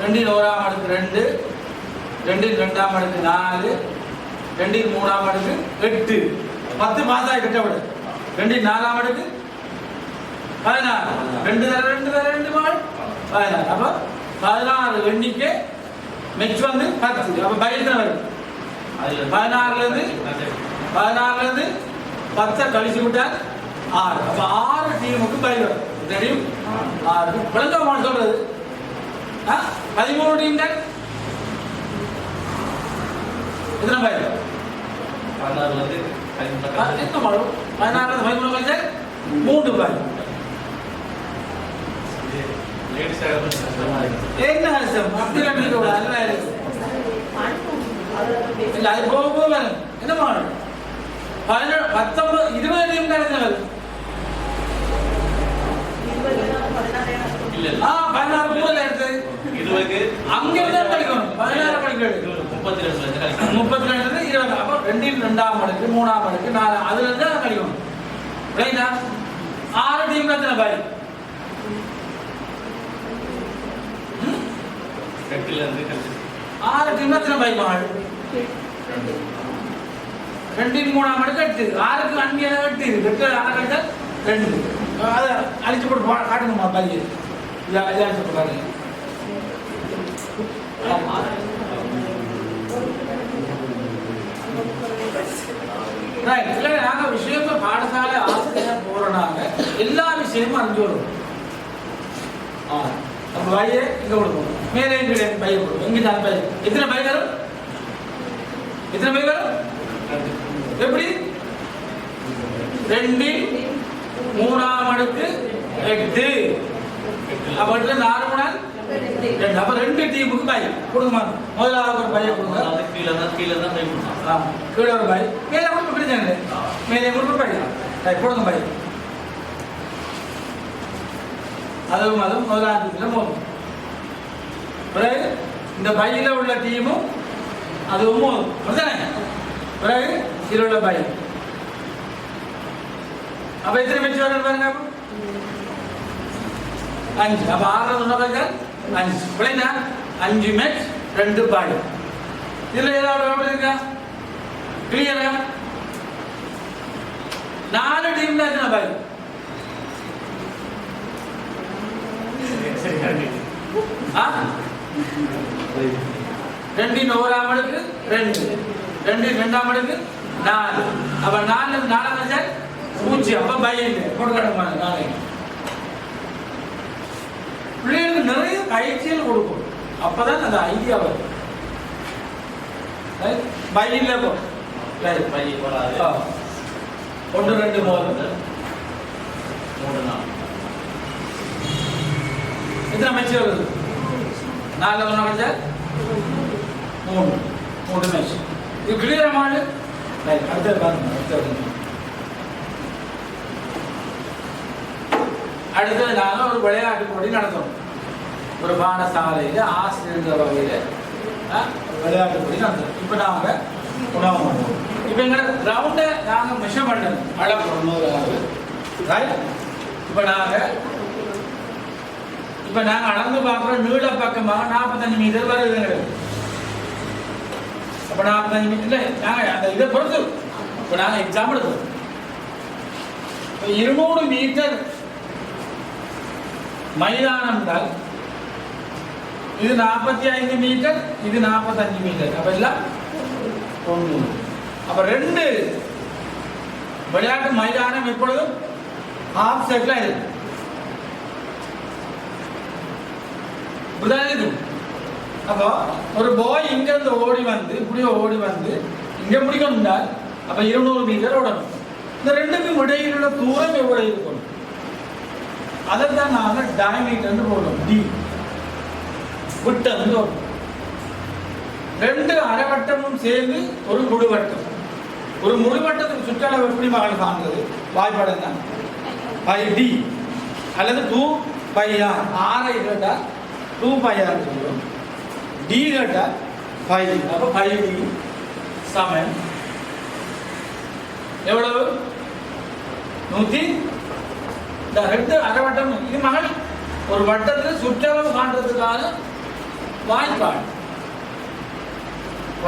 2 1ஆம் அடுக்கு 2 2 2ஆம் அடுக்கு 4 2 3ஆம் அடுக்கு 8 10 பாஸ் ஆகி கட்டப்படு 2 4ஆம் அடுக்கு 16 2 தர 2 மாடு 16 அப்போ 16 எண்ணிக்கை மெச் வந்து 10 அப்போ பையன் வரும் 16லேருந்து 10 கழிச்சு விட்டால் 6 அப்போ 6 டீமுக்கு பை வரும் தெரியும் 6 விளங்கமா சொல்றது 13 டீம் தான் எத்தனை பை 16லேருந்து என்ன மாடும் 16 13 கழிச்சு 3 பை லேடிஸ் என்ன அர்த்தம் அப்படி நம்பிக்கை அல்ல இல்ல அது போக போக வரும் என்ன மாடும் 19 20 டீம் தான் வரும் இல்ல 16 கூட எடுத்து 20க்கு அங்க தான் படிக்கணும் 16 படிக்கணும் 32 20 அப்போ 2 2ஆம் அடுக்கு 3ஆம் அடுக்கு 4 அதுல இருந்து தான் படிக்கணும் ரைட்டா 6 டீம் எத்தனை பை 8லேருந்து கழிச்சு 6 டீம் எத்தனை பை மாடு 2 3ஆம் அடுக்கு 8 6க்கு அங்கே 8 இருக்கு 8 6 2 அதை அழிச்சு போட்டு காட்டணுமா பை இது அழிச்சு போட்டு காட்டுங்க ரைட் இல்லை நாங்கள் விஷயத்தை பாடசாலை ஆசிரியர் போகிறோனாங்க எல்லா விஷயமும் அறிஞ்சு வரும் நம்ம பையை இங்கே கொடுக்கணும் மேலே எங்கே பையை கொடுக்கணும் எங்கே தான் பை எத்தனை பை வரும் எத்தனை பை வரும் எப்படி 2 3ஆம் அடுக்கு 8 அப்போ 4 முனால் 2 அப்போ 2 டீமுக்கு பை கொடுங்கம்மா முதலாவது ஒரு பையை கொடுங்க கீழே தான் கை கொடுக்கலாம் கீழே ஒரு பை மேலே கொடுக்க பிரச்சனை மேலே கொடுக்க பை கொடுங்க பை அதுவும் முதலாம் டீமில் போகும் பிறகு இந்த பையில் உள்ள டீமும் அதுவும் போதும் அப்படித்தானே பிறகு இதில் உள்ள பை அப்போ எத்தனை மேட்ச் வரும் பாருங்க 5 அப்போ 6 சொன்னாங்க 5 பிள்ளைங்க 5 மேட்ச் 2 பாய் இதில் ஏதாவது டவுட் இருக்கா கிளியரா 4 டீம் தான் எத்தனை பாய் 2 1ஆம் அடுக்கு 2 2 2ஆம் அடுக்கு 4 அப்ப 4 4 வச்சா 0 அப்ப பை இல்லை கொடுக்கணுமா 4 பிள்ளைகளுக்கு நிறைய பயிற்சிகள் கொடுக்கும் அப்பதான் அந்த ஐடியா வரும் பை இல்லை போ பை வராது 1 2 3 4 எத்தனை மேட்ச் வருது 4 ஒன்றா வச்சா 3 மேட்ச் இது கிளியரா மாடு அடுத்தது பாருங்க அடுத்தது நாங்கள் ஒரு விளையாட்டு போட்டி நடத்துறோம் ஒரு பாடசாலையில் ஆசிரியர் வகையில் விளையாட்டு போட்டி நடத்துறோம் இப்போ நாங்கள் உணவு பண்ணுறோம் இப்போ எங்களை கிரவுண்டை நாங்கள் மெஷர் பண்ணணும் அளவு ரைட் இப்போ நாங்கள் அளந்து பார்க்குறோம் நீள பக்கமாக 45 மீட்டர் வருது எங்களுக்கு அப்போ 45 மீட்டர் இல்லை நாங்கள் அந்த இதை பொறுத்து இப்போ நாங்கள் எக்ஸாம்பிள் எடுக்கிறோம் இப்போ 200 மீட்டர் மைதானம் என்றால் இது 45 மீட்டர் இது 45 மீட்டர் அப்போ எல்லாம் 90 அப்போ 2 விளையாட்டு மைதானம் எப்பொழுதும் ஹாஃப் சர்க்கிளாக இருக்கு அப்போ ஒரு பாய் இங்கிருந்து ஓடி வந்து இப்படியே ஓடி வந்து இங்க முடிக்கணும்னா அப்ப 200 மீட்டர் ஓடணும் இந்த ரெண்டுக்கும் இடையில் உள்ள தூரம் எவ்வளவு இருக்கும் அதைத்தான் நாங்க டயமீட்டர்னு போடுறோம் டி விட்டம் 2 அரைவட்டமும் சேர்ந்து ஒரு குடுவட்டம் ஒரு முழுவட்டத்துக்கு சுற்றளவு எப்படி மகள் காண்கிறது வாய்ப்பாடு பை டி அல்லது 2πr. ஆரை கேட்டால் 2πr சொல்லுவோம், டி கேட்டால் 5. அப்போ 5d சமன் எவ்வளவு 100. இந்த 2 அரைவட்டம் இது மகள் ஒரு வட்டத்தில் சுற்றளவு காண்றதுக்கான வாய்ப்பாடு.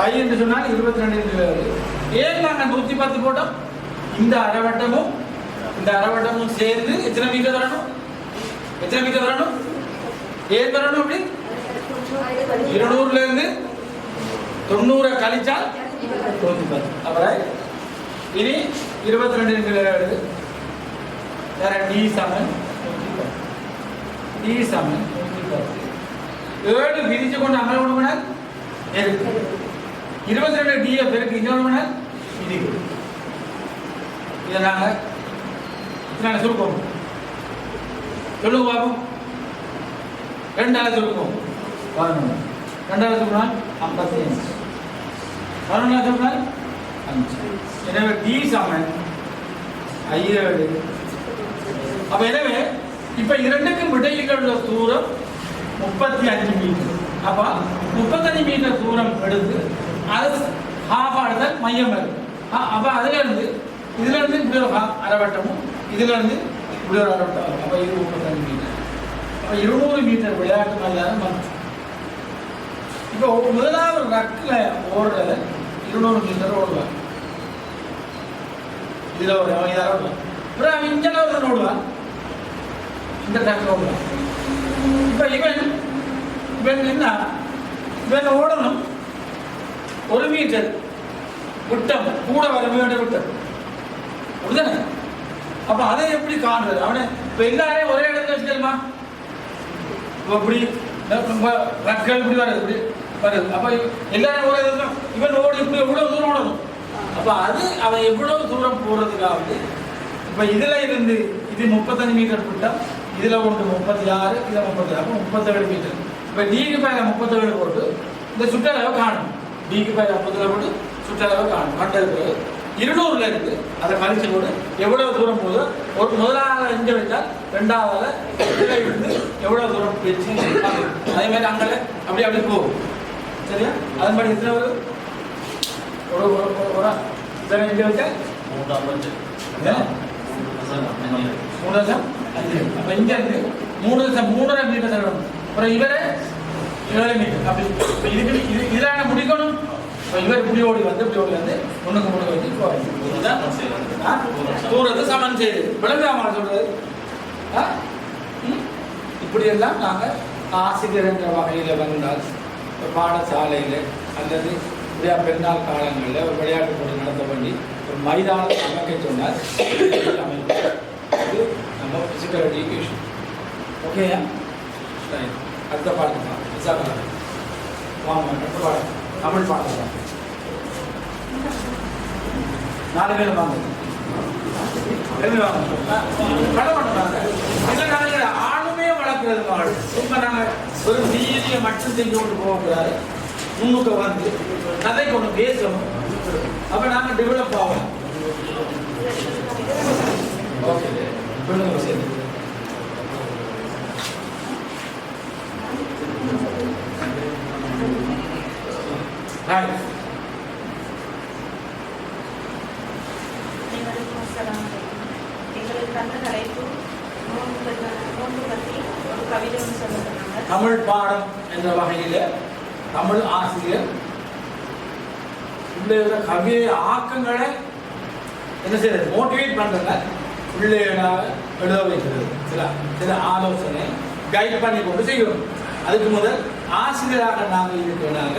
y என்று சொன்னால் 22. ஏன் நாங்கள் 110 போட்டோம்? இந்த அரைவட்டமும் சேர்ந்து எத்தனை மீட்டர் வரணும்? ஏன் வரணும்? அப்படி 200ல இருந்து 90 கழிச்சால் 110. அப்புறம் இனி 22 வேற டி சமன் 110. 7 பிரிச்சு கொண்டு அங்கே ஒன்று மணி இருக்கு. 22 டிஎஃப் பெருக்கு இன்னொரு மணி இது. இதை நாங்கள் சுருப்போம். சொல்லுங்க பாப்போம். 2 சுருப்போம். 11. 2 சுருப்பினால் 55. 11 சுருப்பினால் 5. எனவே டி சமன் 7. அப்ப எனவே இப்ப இரண்டுக்கும் இடையில் உள்ள தூரம் 35 மீட்டர். அப்ப 35 மீட்டர் தூரம் எடுத்து அது ஹாஃப் ஆடுதல் மையம் வருது. அப்ப இதுல இருந்து இப்படி ஒரு அரைவட்டமும் இதுல இருந்து இப்படி ஒரு அரைவட்டம். அப்ப இது 35 மீட்டர். அப்ப 200 மீட்டர் விளையாட்டு மைதானம் வந்து இப்போ முதலாவது ரக்கில் ஓடுறத 200 மீட்டர் ஓடுவார். இதுல ஒரு ஓடுவான். அப்புறம் இங்கே ஒரு ஓடுவான், இந்த ட்ராக்ல ஓடுவான். இப்போ இவன் என்ன, இவன் ஓடணும் 1 மீட்டர் விட்டம் கூட வர வேண்டிய விட்டம் அப்படிதானே? அப்ப அதை எப்படி காண்றது? அவனை இப்ப எல்லாரையும் ஒரே இடத்துல வச்சுக்கலாமா? இப்படி ரட்கள் இப்படி வருது, இப்படி வருது. அப்ப எல்லாரும் ஒரே இடத்துல இவன் ஓடி இப்படி எவ்வளவு தூரம் ஓடணும். அப்ப அது அவன் எவ்வளவு தூரம் போறதுக்காக இப்ப இதுல இருந்து இது 35 மீட்டர் விட்டம், இதுல ஒன்று 36, இதுல 36, அப்ப 37 மீட்டர். இப்ப டிக்கு பேர 37 போட்டு இந்த சுற்றளவை காணும். டிக்கு பேர 37 போட்டு சுற்றளவை காணும். கண்டது 200ல இருந்து அதை கழிச்சு போட்டு எவ்வளவு தூரம் போகுதோ ஒரு முதலாவது இங்க வச்சால் ரெண்டாவது இதுல இருந்து எவ்வளவு தூரம் வச்சு அதே மாதிரி அங்கே அப்படி போகும். சரியா? அதன் மாதிரி எத்தனை ஒரு இங்க வச்சா 3.5. அப்ப இங்க இருந்து 3.5 மீட்டர் செல்லணும். அப்புறம் இவரை 7 மீட்டர். அப்படி இதுக்கு இதெல்லாம் முடிக்கணும். இவர் இப்படி ஓடி வந்து முன்னுக்கு வச்சு தூரத்தை சமன் செய்து விளங்காம சொல்றது. இப்படி எல்லாம் நாங்கள் ஆசிரியர் என்ற வகையில் வந்தால் பாடசாலையில் அல்லது பெருநாள் காலங்களில் ஒரு விளையாட்டு போட்டி நடத்த வேண்டி ஒரு மைதானத்தை அமைக்க சொன்னால் இது நம்ம பிசிக்கல் எஜுகேஷன். ஓகேயா? அடுத்த பாடம் தான் வாங்க. அடுத்த பாடம் தமிழ் பாடம் தான். 4 பேர் வாங்க. ஆணுமே வளர்க்கிறது மாடு. இப்ப நாங்க ஒரு டிகிரியை மட்டும் செஞ்சு கொண்டு போகக்கூடாது. முன்னுக்கு வந்து கதை கொண்டு பேசணும். அப்ப நாங்க டெவலப் ஆகணும். ஓகே, சரி. தமிழ் பாடம் என்ற வகையில் தமிழ் ஆசிரியர் பிள்ளையோட கவிதை ஆக்கங்களை என்ன செய்யறது, மோட்டிவேட் பண்றதுல பிள்ளைகளாக எழுத வைக்கிறது. சில ஆலோசனை கைட் பண்ணி கொண்டு செய்யணும். அதுக்கு முதல் ஆசிரியராக நாங்கள் இருக்கிறனால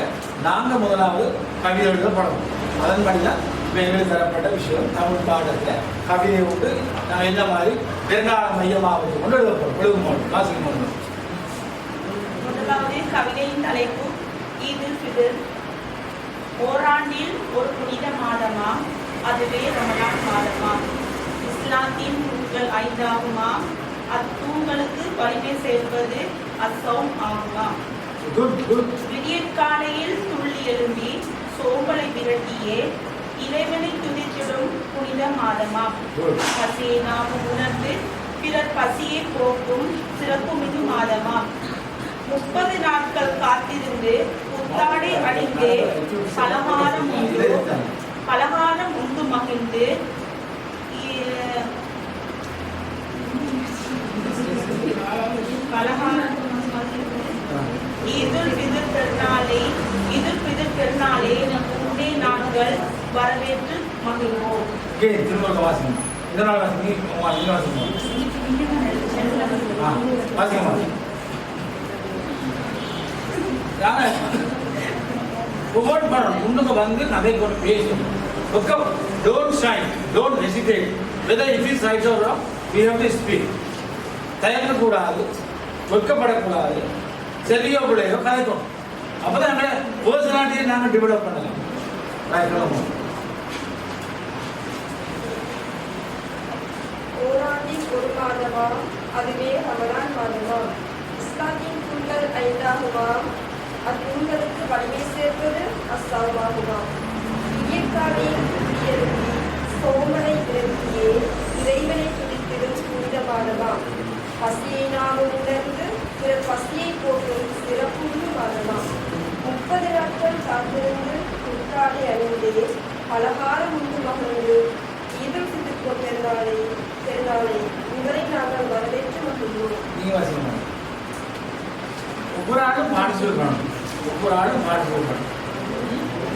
நாங்கள் முதலாவது கவிதை எழுத படணும். அதன்படிதான் எங்களுக்கு தரப்பட்ட விஷயம் தமிழ் பாடத்தில் கவிதையை விட்டு நாங்கள் என்ன மாதிரி பெருநாள மையமாக வச்சு கொண்டு எழுதப்படும் வாசிக்க முடியும். முதலாவது கவிதையின் தலைப்பு ஈதுல் ஃபித்ர். ஓராண்டில் ஒரு புனித மாதமா, அதுவே ரமலான் மாதமா. இஸ்லாத்தின் தூண்கள் 5 ஆகுமா, அத்தூண்களுக்கு வலிமை சேர்ப்பது அசௌம் ஆகுமா. விடியற்காலையில் துள்ளி எழும்பி சோம்பலை விரட்டியே இறைவனை துதித்திடும் புனித மாதமாம். Good. பசியை நாம் உணர்ந்து பிறர் பசியை போக்கும் சிறப்புமிகு மாதமாம். 30 நாட்கள் காத்திருந்து புத்தாடை அணிந்து பலகாரம் உண்டு மகிழ்ந்து ஈதுல் ஃபித்ர் பெருநாளை முன்னே நாட்கள் வரவேற்று மகிழ்வோம். திரும்ப வாசிங்க. இதனால் வாசிங்க. ஒவ்வொரு படம் முன்னுக்கு வந்து கதை கொண்டு பேசணும். Don't shy, don't hesitate. Whether it is right or wrong, we have to speak. தயங்கக்கூடாது, வெட்கப்படக்கூடாது, சரியோ பிள்ளையோ கதைக்கணும். அப்போதான் எங்களை பர்சனாலிட்டியை நாங்கள் டெவலப் பண்ணலாம். ஓராண்டின் ஒரு மாதமாம், அதுவே ரமலான் மாதமாம். இஸ்லாத்தின் தூண்கள் 5ஆகுமாம், அத்தூண்களுக்கு வலிமை சேர்ப்பது அஸ்ஸாவாகுமாம். விடியற்காலையில் எழுப்பி சோமனை இறக்கியே இறைவனை துதித்திடும் புனித மாதமாம். பசியை நாமும் உணர்ந்து பிறர் பசியை போக்கும் சிறப்புமிகு மாதமாம். 30 நாட்கள் காத்திருந்து புத்தாடை அணிந்து பலகாரம் உண்டு மகிழ்ந்து ஈதுல் ஃபித்ர் பெருநாளை உங்களை நாங்கள் வரவேற்று மகிழ்வோம். ஒவ்வொரு ஆளும் பார்ட்டிசிபேட் பண்ணணும்.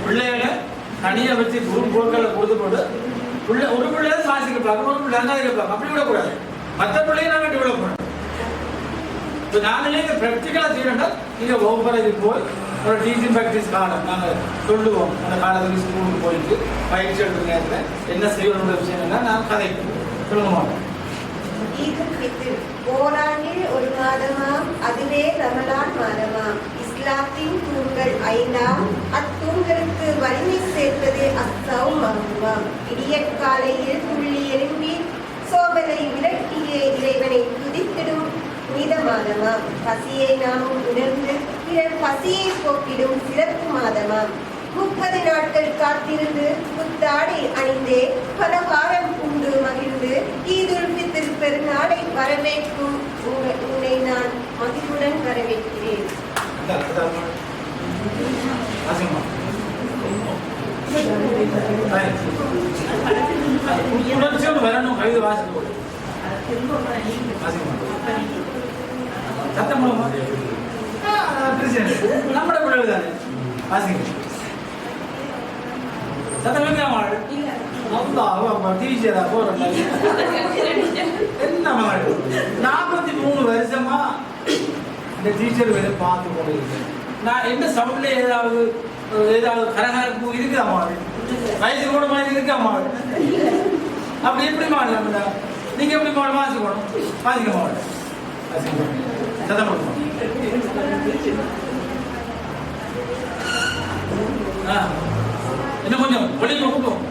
பிள்ளைகளை தனியாக வச்சு குரூப் போர்களை கொடுத்து போட்டு ஒரு பிள்ளைய வாசிக்க பார்க்கணும், ஒரு பிள்ளை அங்காதிக்க பார்க்கணும். அப்படி விடக்கூடாது. மற்ற பிள்ளையை நாங்கள் டெவலப் பண்ணணும். இப்போ நாங்களே இங்கே ப்ராக்டிக்கலாக செய்யணும்னா நீங்கள் வகுப்பறைக்கு போய் ஒரு டீச்சிங் ப்ராக்டிஸ் காலம் நாங்கள் சொல்லுவோம். அந்த காலத்துக்கு ஸ்கூலுக்கு போயிட்டு பயிற்சி எடுக்கிற நேரத்தில் என்ன செய்யணுன்ற விஷயங்கள்லாம் நான் கதைப்போம். சொல்லுங்க மாட்டோம். ஈதுல் ஃபித்ர் ஓராண்டில் ஒரு மாதமாம், அதுவே ரமலான் மாதமாம். இஸ்லாத்தின் தூண்கள் 5ஆம், அத்தூண்களுக்கு வலிமை சேர்ப்பது அஸ்ஸௌம் ஆகுமாம். விடியற்காலையில் துள்ளி எழும்பி சோபனை விலக்கியே இறைவனை துதித்திடும் புனித மாதமாம். பசியை நாமும் உணர்ந்து பிறர் பசியை போக்கிடும் சிறப்பு மாதமாம். 30 நாட்கள் காத்திருந்து புத்தாடை அணிந்தே பலகாரம் உண்டு மகிழ்ந்து ஈதுல் ஃபித்ர் பெருநாளை வரவேற்கும் உன்னை நான் மகிழ்வுடன் வரவேற்கிறேன். வரணும். கவிதை வாசிக்க சத்தம் மூலமா நம்மட பிள்ளைகள் தானே வாசிங்க. சத்தம் வைக்கிறாங்க. டீச்சரா போற என்ன 43 வருஷமா இந்த டீச்சர் வேலை பார்த்து கொண்டு இருக்கேன். நான் என்ன சவுண்ட்ல ஏதாவது கரகரப்பு இருக்குதாமா? வயசு கூட மாதிரி இருக்காமா? அப்படி எப்படி மாடல நீங்க எப்படி மாட வாசிக்கணும்? வாசிக்க மாட சத்தம் இன்னும் கொஞ்சம் ஒளி கொடுக்கும்.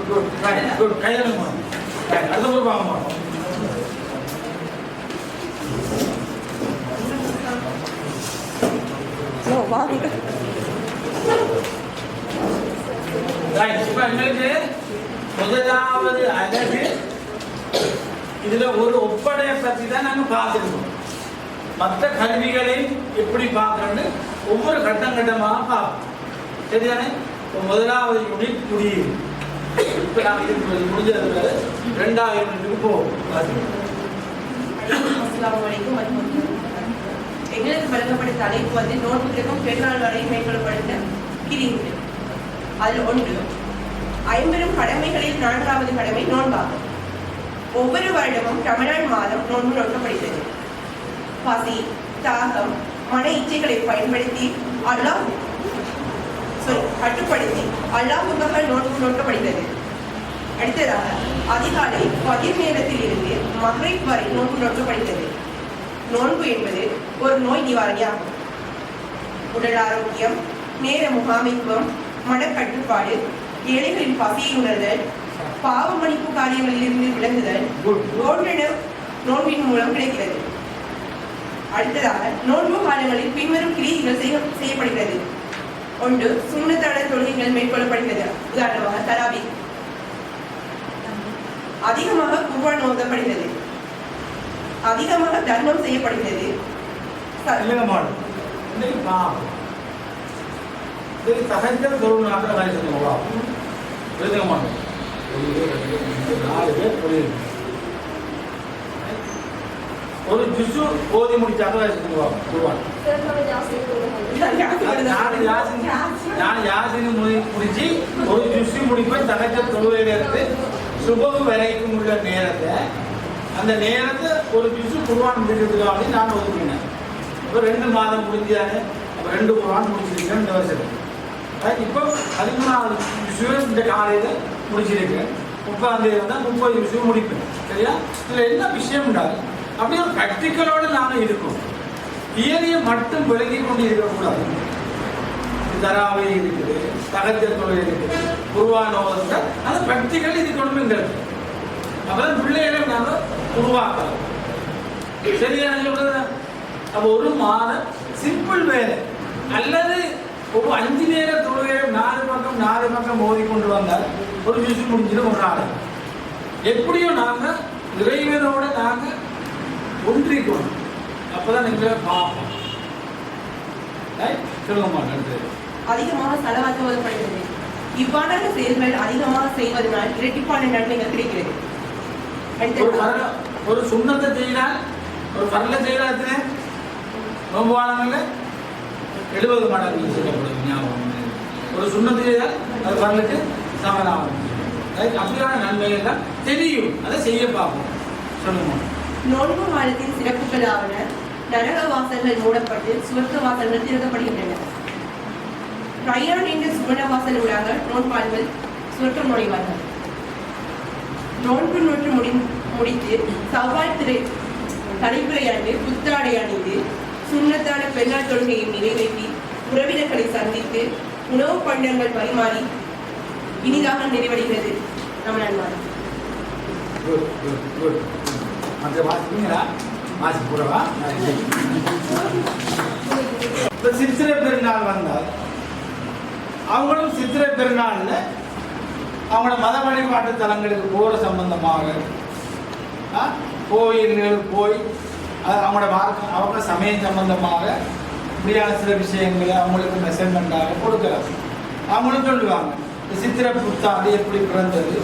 Good. Right. Good. கையாளுங்க. Right. அடுத்த ஒரு வாங்கம்மா. வாங்க. Right. இப்போ எங்களுக்கு முதலாவது அழகு இதுல ஒரு ஒப்படையை பற்றி தான் நாங்கள் பார்த்துருக்கோம். மற்ற கல்விகளை எப்படி பார்க்கறோன்னு ஒவ்வொரு கட்டமாக பார்ப்போம். சரிதானே? முதலாவது யூனிட் குடியீடு. இப்போ நாங்கள் இது முடிஞ்சதுல 2வது யூனிட்டுக்கு போவோம். அஸ்ஸலாமு அலைக்கும் வரஹ்மத்துல்லாஹி. எங்களுக்கு வழங்கப்பட்ட தலைப்பு வந்து நோன்புக்கும் பெருநாள் வரை மேற்கொள்ளப்பட்ட கிரிகள். அதில் ஒன்று 50 கடமைகளில் 4வது கடமை நோன்பாகும். ஒவ்வொரு வருடமும் ரமலான் மாதம் நோன்பு நோக்கப்படுகிறது. பசி, தாகம், மன இச்சைகளை பயன்படுத்தி கட்டுப்படுத்தி அல்லாஹ்வுக்காக நோன்பு நோக்கப்படுகிறது. அடுத்ததாக அதிகாலை பதிர் நேரத்தில் இருந்து மக்ரிப் வரை நோன்பு நோக்கப்படுகிறது. நோன்பு என்பது ஒரு நோய் நிவாரணியாகும். உடல் ஆரோக்கியம், நேர முகாமைத்துவம், மனக்கட்டுப்பாடு, ஏழைகளின் பசியை உணர்தல், பாவ மன்னிப்பு காரியங்களில் இருந்து விலகுதல் போன்றன நோன்பின் மூலம் கிடைக்கிறது. அடுத்ததாக நோன்பு காலங்களில் பின்வரும் கிரியைகள் செய்யப்படுகிறது. ஒன்று, சுன்னத்தான தொழுகைகள் மேற்கொள்ளப்படுகிறது. உதாரணமாக தராவி. அதிகமாக குர்ஆன் ஓதப்படுகிறது. அதிகமாக தர்மம் செய்யப்படுகிறது. ஒரு ஜுசு ஓதி முடிச்சாங்க நான் யாசின் முடிச்சு ஒரு ஜுசு முடிப்பேன். தகஜ தொழுகையில இருந்து சுபகு வரைக்கும் உள்ள நேரத்தை அந்த நேரத்தை ஒரு ஜுசு குர்ஆன் முடிக்கிறதுக்காக நான் ஒதுக்கினேன். இப்போ 2 மாதம் முடிஞ்சாங்க. அப்போ 2 குர்ஆன் முடிச்சிருக்கேன் இந்த வருஷத்துக்கு. இப்போ 13வது ஜுசு இந்த காலையில் முடிச்சிருக்கேன். 30ஆம் தேதி தான் 30 ஜுசு முடிப்பேன். சரியா? இதில் என்ன விஷயம் உண்டாது, அப்படியே ஒரு ப்ராக்டிக்கலோடு நாங்கள் இருக்கோம். தியரியை மட்டும் விளங்கி கொண்டு இருக்கக்கூடாது. தராவை இருக்குது, தகஜ தொழில் இருக்குது, குர்ஆன் ஓதுற அது ப்ராக்டிக்கல் இது கொண்டுங்கிறது. அப்பதான் பிள்ளைகளை நாங்கள் உருவாக்கலாம். சரியான சொல்றது. அப்போ ஒரு மாதம் சிம்பிள் வேலை அல்லது ஒரு 5 நேர தொழுகை 4 பக்கம் ஓதி கொண்டு வந்தால் ஒரு ஜூஸ் முடிஞ்சிடும் ஒரு நாள். எப்படியோ நாங்கள் இறைவனோட நாங்கள் ஒன்றிக்கணும். அப்பதான் நீங்க பார்ப்போம். சொல்ல மாட்டேன். அதிகமாக செலவாக்க ஓதப்படுகிறது. இவ்வாறான செயல்கள் அதிகமாக செய்வதனால் இரட்டிப்பான நன்மைகள் கிடைக்கிறது. ஒரு சுண்ணத்தை செய்யலாம், ஒரு பரல செய்யலாத்துல நோம்பு வாழங்கள்ல 70 மடங்கு சொல்லப்படுது. ஞாபகம். ஒரு சுண்ணத்தை செய்தால் அது பரலுக்கு சமனாகும். அப்படியான நன்மைகள் தான் தெரியும். அதை செய்ய பார்ப்போம். சொல்லுங்க. நோன்பு காலத்தின் சிறப்புகளாவன நரக வாசல்கள் மூடப்பட்டு சுவர்க்க வாசல்கள் திறக்கப்படுகின்றன. ரய்யான் என்ற சுவர்ண வாசல் ஊடாக நோன்பாளர்கள் சுவர்க்கம் நுழைவார்கள். நோன்பு நோற்று முடித்து சவ்வால் தலைப்புறையாண்டு புத்தாடை அணிந்து சுண்ணத்தான பெருநாள் தொழுகையை நிறைவேற்றி உறவினர்களை சந்தித்து உணவு பண்டங்கள் பரிமாறி இனிதாக நிறைவடைகிறது நம்ம நண்பர். சித்திரை பெருநாள் வந்தால் அவங்களும் சித்திரை பெருநாள்ல அவங்களோட மத வழிபாட்டு தலங்களுக்கு போகிற சம்பந்தமாக கோயில்களுக்கு போய் அவங்க சமயம் சம்பந்தமாக இப்படியான சில விஷயங்களை அவங்களுக்கு மெசர்மெண்டாக கொடுக்கலாம். அவங்களும் சொல்லுவாங்க சித்திரை புத்தாண்டு எப்படி பிறந்தது,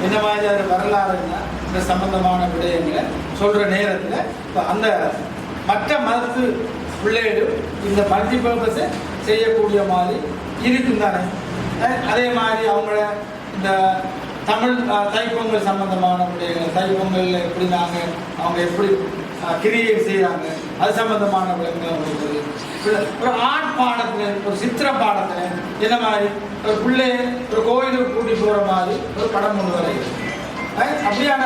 என்ன மாதிரி அது வரலாறு, இந்த சம்பந்தமான விடயங்களை சொல்கிற நேரத்தில் இப்போ அந்த மற்ற மதத்து பிள்ளைகளும் இந்த மல்டிபர்பஸை செய்யக்கூடிய மாதிரி இருக்கும் தானே. அதே மாதிரி அவங்கள இந்த தமிழ் தைப்பொங்கல் சம்பந்தமான விடயங்கள், தைப்பொங்கலில் எப்படி அவங்க எப்படி கிரியேட் செய்கிறாங்க அது சம்பந்தமான விடயங்கள் கொடுக்குறது. ஒரு ஆர்ட் பாடத்தில், ஒரு சித்திர பாடத்தில் என்ன மாதிரி ஒரு பிள்ளைய ஒரு கோயிலுக்கு கூட்டி போகிற மாதிரி ஒரு படம் கொண்டு வரைகிறது. அப்படியான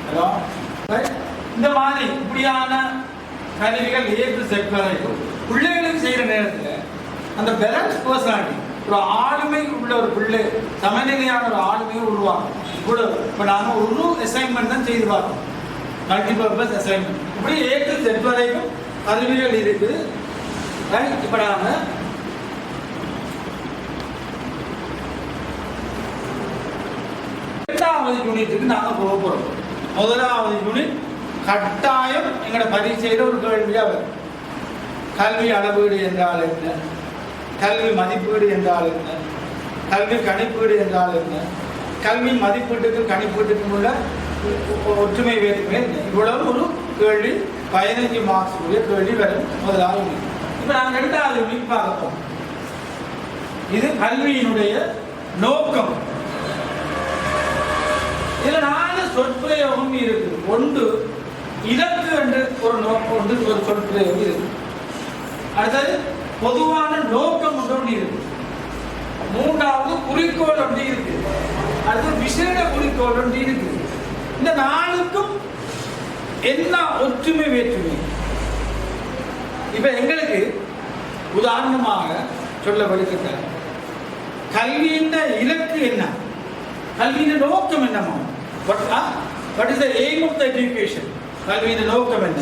ஹலோ இந்த மாதிரி இப்படியான கருவிகள் ஏற்று செக்வரைக்கும் பிள்ளைகளுக்கு செய்கிற நேரத்தில் அந்த பேலன்ஸ் பர்சனாலிட்டி, ஒரு ஆளுமை உள்ள ஒரு பிள்ளை, சமநிலையான ஒரு ஆளுமையை உருவாகும். இப்போ நாங்கள் ஒரு அசைன்மெண்ட் தான் செய்து பார்க்கணும், மல்டிபர்பஸ் அசைன்மெண்ட். இப்படி ஏற்று செட் வரைக்கும் கருவிகள் இருக்குது. இப்போ நாங்கள் இரண்டாவது யூனிட்டுக்கு நாங்கள் போக போகிறோம். முதலாவது யூனிட் கட்டாயம் எங்களோட பரீட்சையில் ஒரு கேள்வியாக வரும். கல்வி அளவீடு என்றால் என்ன, கல்வி மதிப்பீடு என்றால் என்ன, கல்வி கணிப்பீடு என்றால் என்ன, கல்வி மதிப்பீட்டுக்கு கணிப்பீட்டுக்கும் உள்ள ஒற்றுமை வேற்றுமை என்ன, இவ்வளவு ஒரு கேள்வி 15 மார்க்ஸ் உடைய கேள்வி வரும் முதலாவது யூனிட். இப்போ நாங்கள் இரண்டாவது யூனிட் பார்ப்போம். இது கல்வியினுடைய நோக்கம். இதில் 4 சொற்பிரயோகம் இருக்குது. ஒன்று இலக்கு என்று ஒரு நோக்கம் ஒன்று ஒரு சொல்பிரயோகம் இருக்கு. அடுத்தது பொதுவான நோக்கம் ஒன்று இருக்கு. மூன்றாவது குறிக்கோள் ஒன்று இருக்கு. அடுத்து விசேட குறிக்கோள் ஒன்று இருக்கு. இந்த நாளுக்கும் என்ன ஒற்றுமை வேற்றுமை? இப்ப எங்களுக்கு உதாரணமாக சொல்ல வலிக்கிற கல்வியின் இலக்கு என்ன, கல்வியின் நோக்கம் என்னமா? What is the aim of the education? கல்வியின் நோக்கம் என்ன?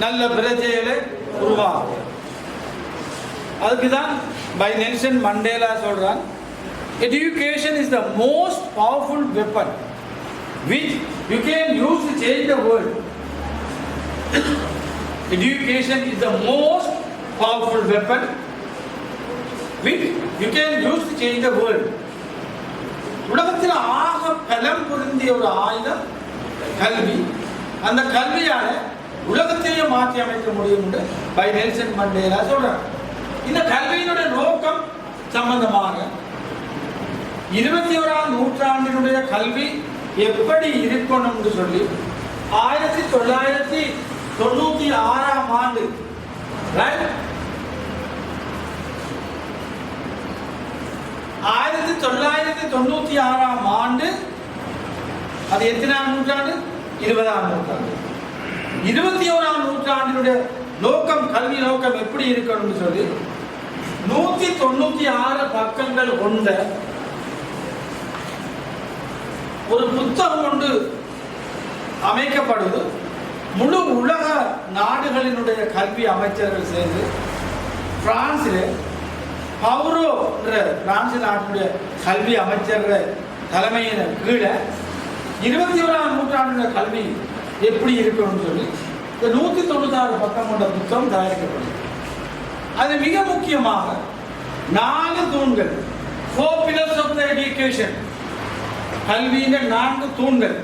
நல்ல பிரஜைகளை உருவாக்கும். அதுக்குதான் பை நெல்சன் மண்டேலா சொல்றான், education is the most powerful weapon which you can use to change the world. Education is the most powerful weapon which you can use to change the world. உலகத்தில் ஆக பலம் பொருந்திய ஒரு ஆயுதம் கல்வி. அந்த கல்வியால உலகத்தையே மாற்றி அமைக்க முடியும் என்று பை நெல்சன் மண்டேலா சொல்றார். இந்த கல்வியினுடைய நோக்கம் சம்பந்தமாக 21ஆம் நூற்றாண்டினுடைய கல்வி எப்படி இருக்கணும் என்று சொல்லி 1996ஆம் ஆண்டு ரைட் 1996ஆம் ஆண்டு, அது எத்தனாம் நூற்றாண்டு? 20ஆம் நூற்றாண்டு. 21ஆம் நூற்றாண்டினுடைய நோக்கம், கல்வி நோக்கம் எப்படி இருக்கணும்னு சொல்லி 196 பக்கங்கள் கொண்ட ஒரு புத்தகம் ஒன்று அமைக்கப்படுது. முழு உலக நாடுகளினுடைய கல்வி அமைச்சர்கள் சேர்ந்து பிரான்சில் பவுரோ என்ற பிரான்ஸ் நாட்டினுடைய கல்வி அமைச்சர் தலைமையின் கீழே 21ஆம் நூற்றாண்டுடைய கல்வி எப்படி இருக்கணும்னு சொல்லி இந்த 196 பக்கம் கொண்ட புத்தகம் தயாரிக்கப்படுது. அது மிக முக்கியமாக 4 தூண்கள், 4 pillars of the education, கல்வியின் 4 தூண்கள்.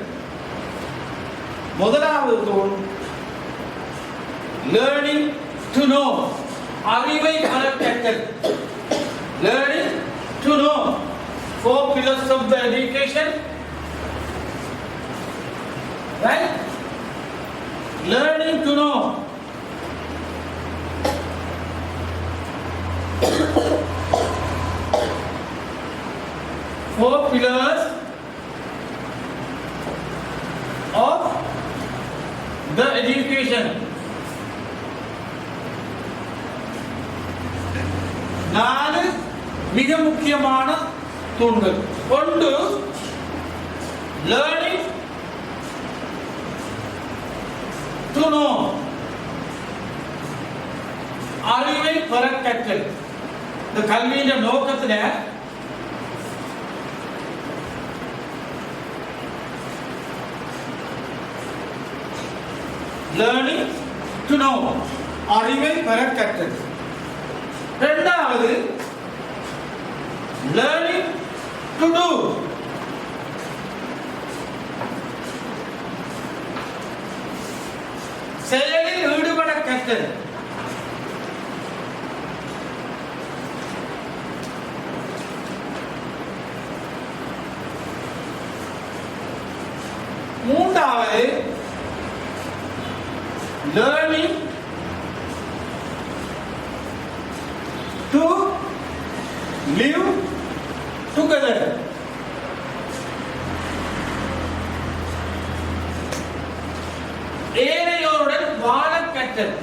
முதலாவது தூண் லேர்னிங் டு நோ, அறிவை வளர்த்தல். Learning to know, 4 pillars of the education, right? Learning to know. Four pillars of the education. 4 மிக முக்கியமான தூண்கள். ஒன்று learning to know, அறிவை பெற கற்றல். இந்த கல்வியின் நோக்கத்தில் learning to know, அறிவை பெற கற்றல். இரண்டாவது learning to do, செயலில் ஈடுபட கற்றல். மூன்றாவது learning to live together. ஏனையோருடன் வாழ கற்றல்.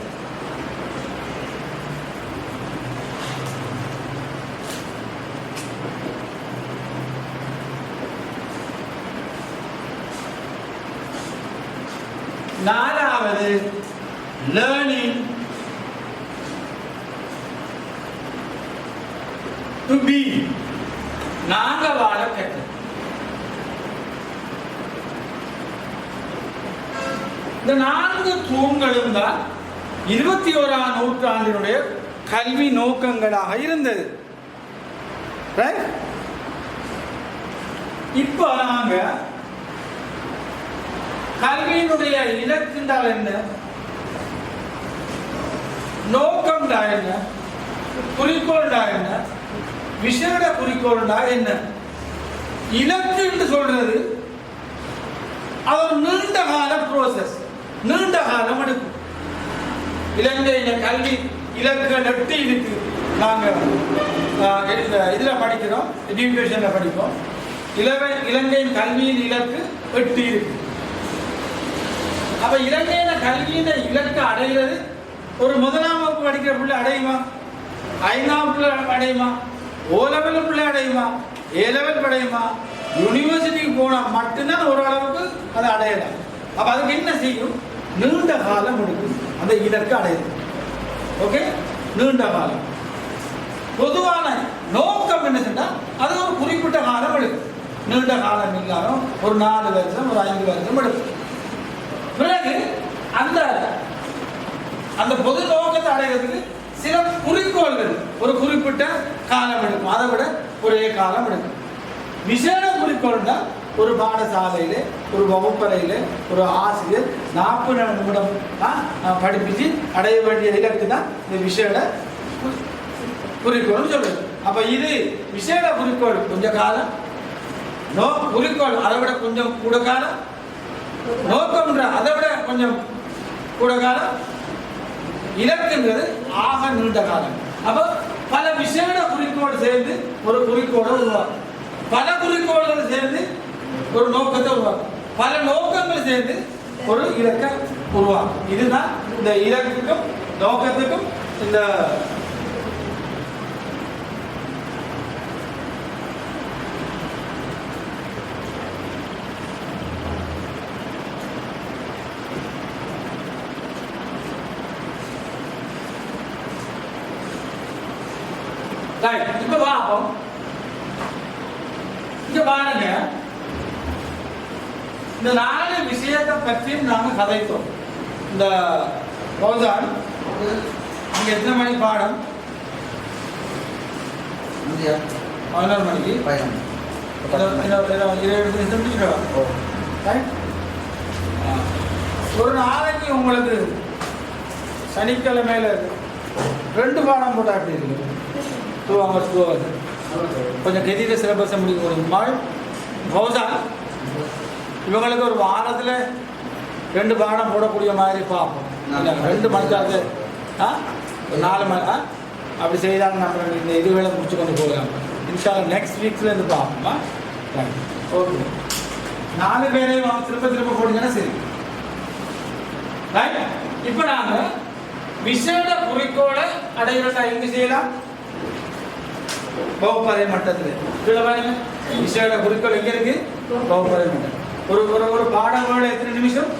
நாலாவது learning to be, நாங்க வாழ கற்றல். இந்த 4 தூண்களும் தான் 21ஆம் நூற்றாண்டினுடைய கல்வி நோக்கங்களாக இருந்தது. இப்போ நாங்க கல்வியினுடைய இலக்கு என்றால் என்ன, நோக்கம் என்ன, குறிக்கோள் என்ன, விசேட குறிக்கோள் என்ன? இலக்கு என்று சொல்றது அது ஒரு நீண்ட கால ப்ரோசஸ், நீண்ட காலம் எடுக்கும். இலங்கையில கல்வி இலக்குகள் 8 இருக்கு. நாங்கள் இதில் படிக்கிறோம், எஜுகேஷனில் படிப்போம். இலங்கையின் கல்வியின் இலக்கு 8 இருக்கு. அப்ப இலங்கையில கல்வியில இலக்கு அடைகிறது ஒரு 1ஆம் வகுப்பு படிக்கிற பிள்ளை அடையுமா, 5ஆம் பிள்ளை அடையுமா, ஓ லெவல் பிள்ளை அடையுமா, ஏ லெவல் அடையுமா, யூனிவர்சிட்டிக்கு போனால் மட்டும்தான் ஓரளவுக்கு அதை அடையலாம். அப்ப அதுக்கு என்ன செய்யும், நீண்ட காலம் எடுக்கும் அந்த இலக்கு அடையுது. ஓகே, நீண்ட காலம். பொதுவான நோக்கம் என்ன சொன்னால் அது ஒரு குறிப்பிட்ட காலம் எடுக்கும். நீண்ட காலம் இல்லாமல் ஒரு 4 வருஷம், ஒரு 5 வருஷம் எடுக்கும். பிறகு அந்த பொது நோக்கத்தை அடைகிறதுக்கு சில குறிக்கோள்கள் ஒரு குறிப்பிட்ட காலம் எடுக்கும், அதை விட ஒரே காலம் எடுக்கும். விசேட குறிக்கோள் தான் ஒரு பாடசாலையில, ஒரு வகுப்பறையில ஒரு ஆசிரியர் 40 நிமிடம் படிப்பிச்சு அடைய வேண்டிய இலக்கு தான் இந்த விசேட குறிக்கோள் சொல்லுது. அப்ப இது விசேட குறிக்கோள் கொஞ்ச காலம், குறிக்கோள் அதை விட கொஞ்சம் கூட காலம், நோக்கம்ன்ற அதை விட கொஞ்சம் கூட காலம், இலக்குங்கிறது ஆக நீண்ட காலம். அப்ப பல விசேட குறிக்கோள் சேர்ந்து ஒரு குறிக்கோளை உருவாக்கும், பல குறிக்கோள்கள் சேர்ந்து ஒரு நோக்கத்தை உருவாக்கும், பல நோக்கங்கள் சேர்ந்து ஒரு இலக்கை உருவாக்கும். இதுதான் இந்த இலக்குக்கும் நோக்கத்துக்கும் இந்த இப்ப பார்ப்போம். இங்க பாருங்க, இந்த 4 விஷயத்தை பற்றியும் நாங்க கதைத்தோம். இந்த பௌதான் அங்க எத்தனை மணி பாடம்? 11 மணிக்கு 20 நிமிஷம் முடிச்சுக்கலாம். ஒரு நாளைக்கு உங்களுக்கு சனிக்கிழமையில 2 பாடம் போட்டா எப்படி இருக்கு? 2 hours 2 hours கொஞ்சம் கெதியில சிலபஸை முடிக்க முடியும். பௌதான் இவங்களுக்கு ஒரு வாரத்தில் 2 பாடம் போடக்கூடிய மாதிரி பார்ப்போம். 2 மணிக்காக 4 மணி அப்படி செய்தாலும் நம்ம இந்த இதுவேளை முடிச்சு கொண்டு போகலாம். இன்ஷால்லா நெக்ஸ்ட் வீக்ல இருந்து பார்ப்போமா? ஓகே, 4 பேரையும் திரும்ப போட்டீங்கன்னா சரி. ரைட், இப்போ நாங்கள் விசேட குறிக்கோளை அடைகிறதா எங்க செய்யலாம்? வகுப்பறை மட்டத்தில். விசேட குறிக்கோள் எங்க இருக்கு? வகுப்பறை மட்டம். ஒரு பாடங்களோட எத்தனை நிமிஷம்?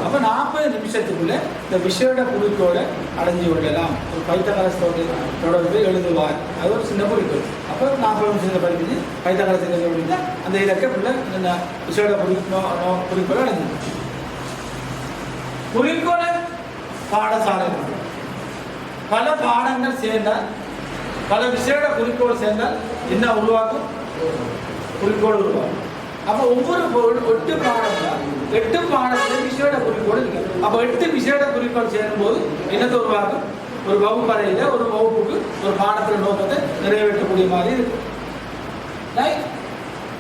அப்ப 40 நிமிஷத்துக்குள்ள இந்த விசேட குறிக்கோளை அடைஞ்சு விடலாம். ஒரு பைத்தகரசோடு தொடர்பு எழுதுவார், அது ஒரு சின்ன குறிக்கோள். அப்போ 40 நிமிஷத்தை படிச்சு பைத்தகரசை எழுதினா அந்த இலக்கை இந்த விசேட குறிக்கோளை அடைஞ்சு. குறிக்கோளை பாடசாலை பல பாடங்கள் சேர்ந்தால், பல விசேட குறிக்கோள் சேர்ந்தால் என்ன உருவாக்கும்? குறிக்கோள் உருவாக்கும். அப்போ ஒவ்வொரு 8 பாடத்தில் விசேட குறிக்கோள் இருக்கு. அப்போ 8 விசேட குறிக்கோள் சேரும்போது என்னத்தை உருவாக்கும்? ஒரு வகுப்பறையில ஒரு வகுப்புக்கு ஒரு பாடத்தின் நோக்கத்தை நிறைவேற்றக்கூடிய மாதிரி இருக்கு.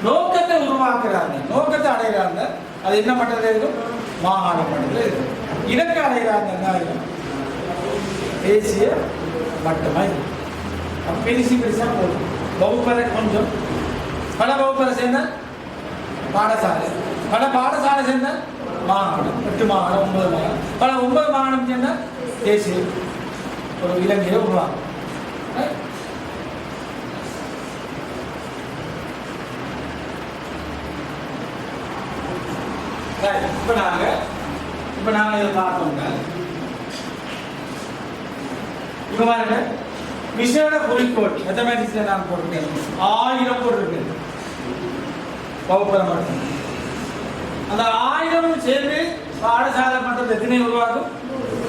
நோக்கத்தை உருவாக்குறாங்க, நோக்கத்தை அடைகிறாங்க. அது என்ன மட்டத்தில் இருக்கும்? மாகாண மட்டத்தில் இருக்கும். இலக்கு அடைகிறாங்கன்னா தேசிய மட்டமாக இருக்கும். பெருசி பெருசாக போகும். வகுப்பறை கொஞ்சம், பல வகுப்பறை சேர்ந்தால் பாடசாலை, பல பாடசாலை சேர்ந்தால் மாகாணம், 8 மாகாணம் 9 மாகாணம், பல 9 மாகாணம் சேர்ந்தால் தேசிய ஒரு இலங்கையை உருவாகும். இப்போ நாங்கள் இதை பார்த்தோம்னா இப்போ பாருங்க, விசேட குறிக்கோள் மேத்தமேட்டிக்ஸ்ல நான் போட்டிருக்கேன் 1000 போட்டிருக்கேன் வகுப்பறை மட்டும். அந்த 1000 சேர்ந்து பாடசாலை மட்டத்தில் எத்தனை உருவாகும்?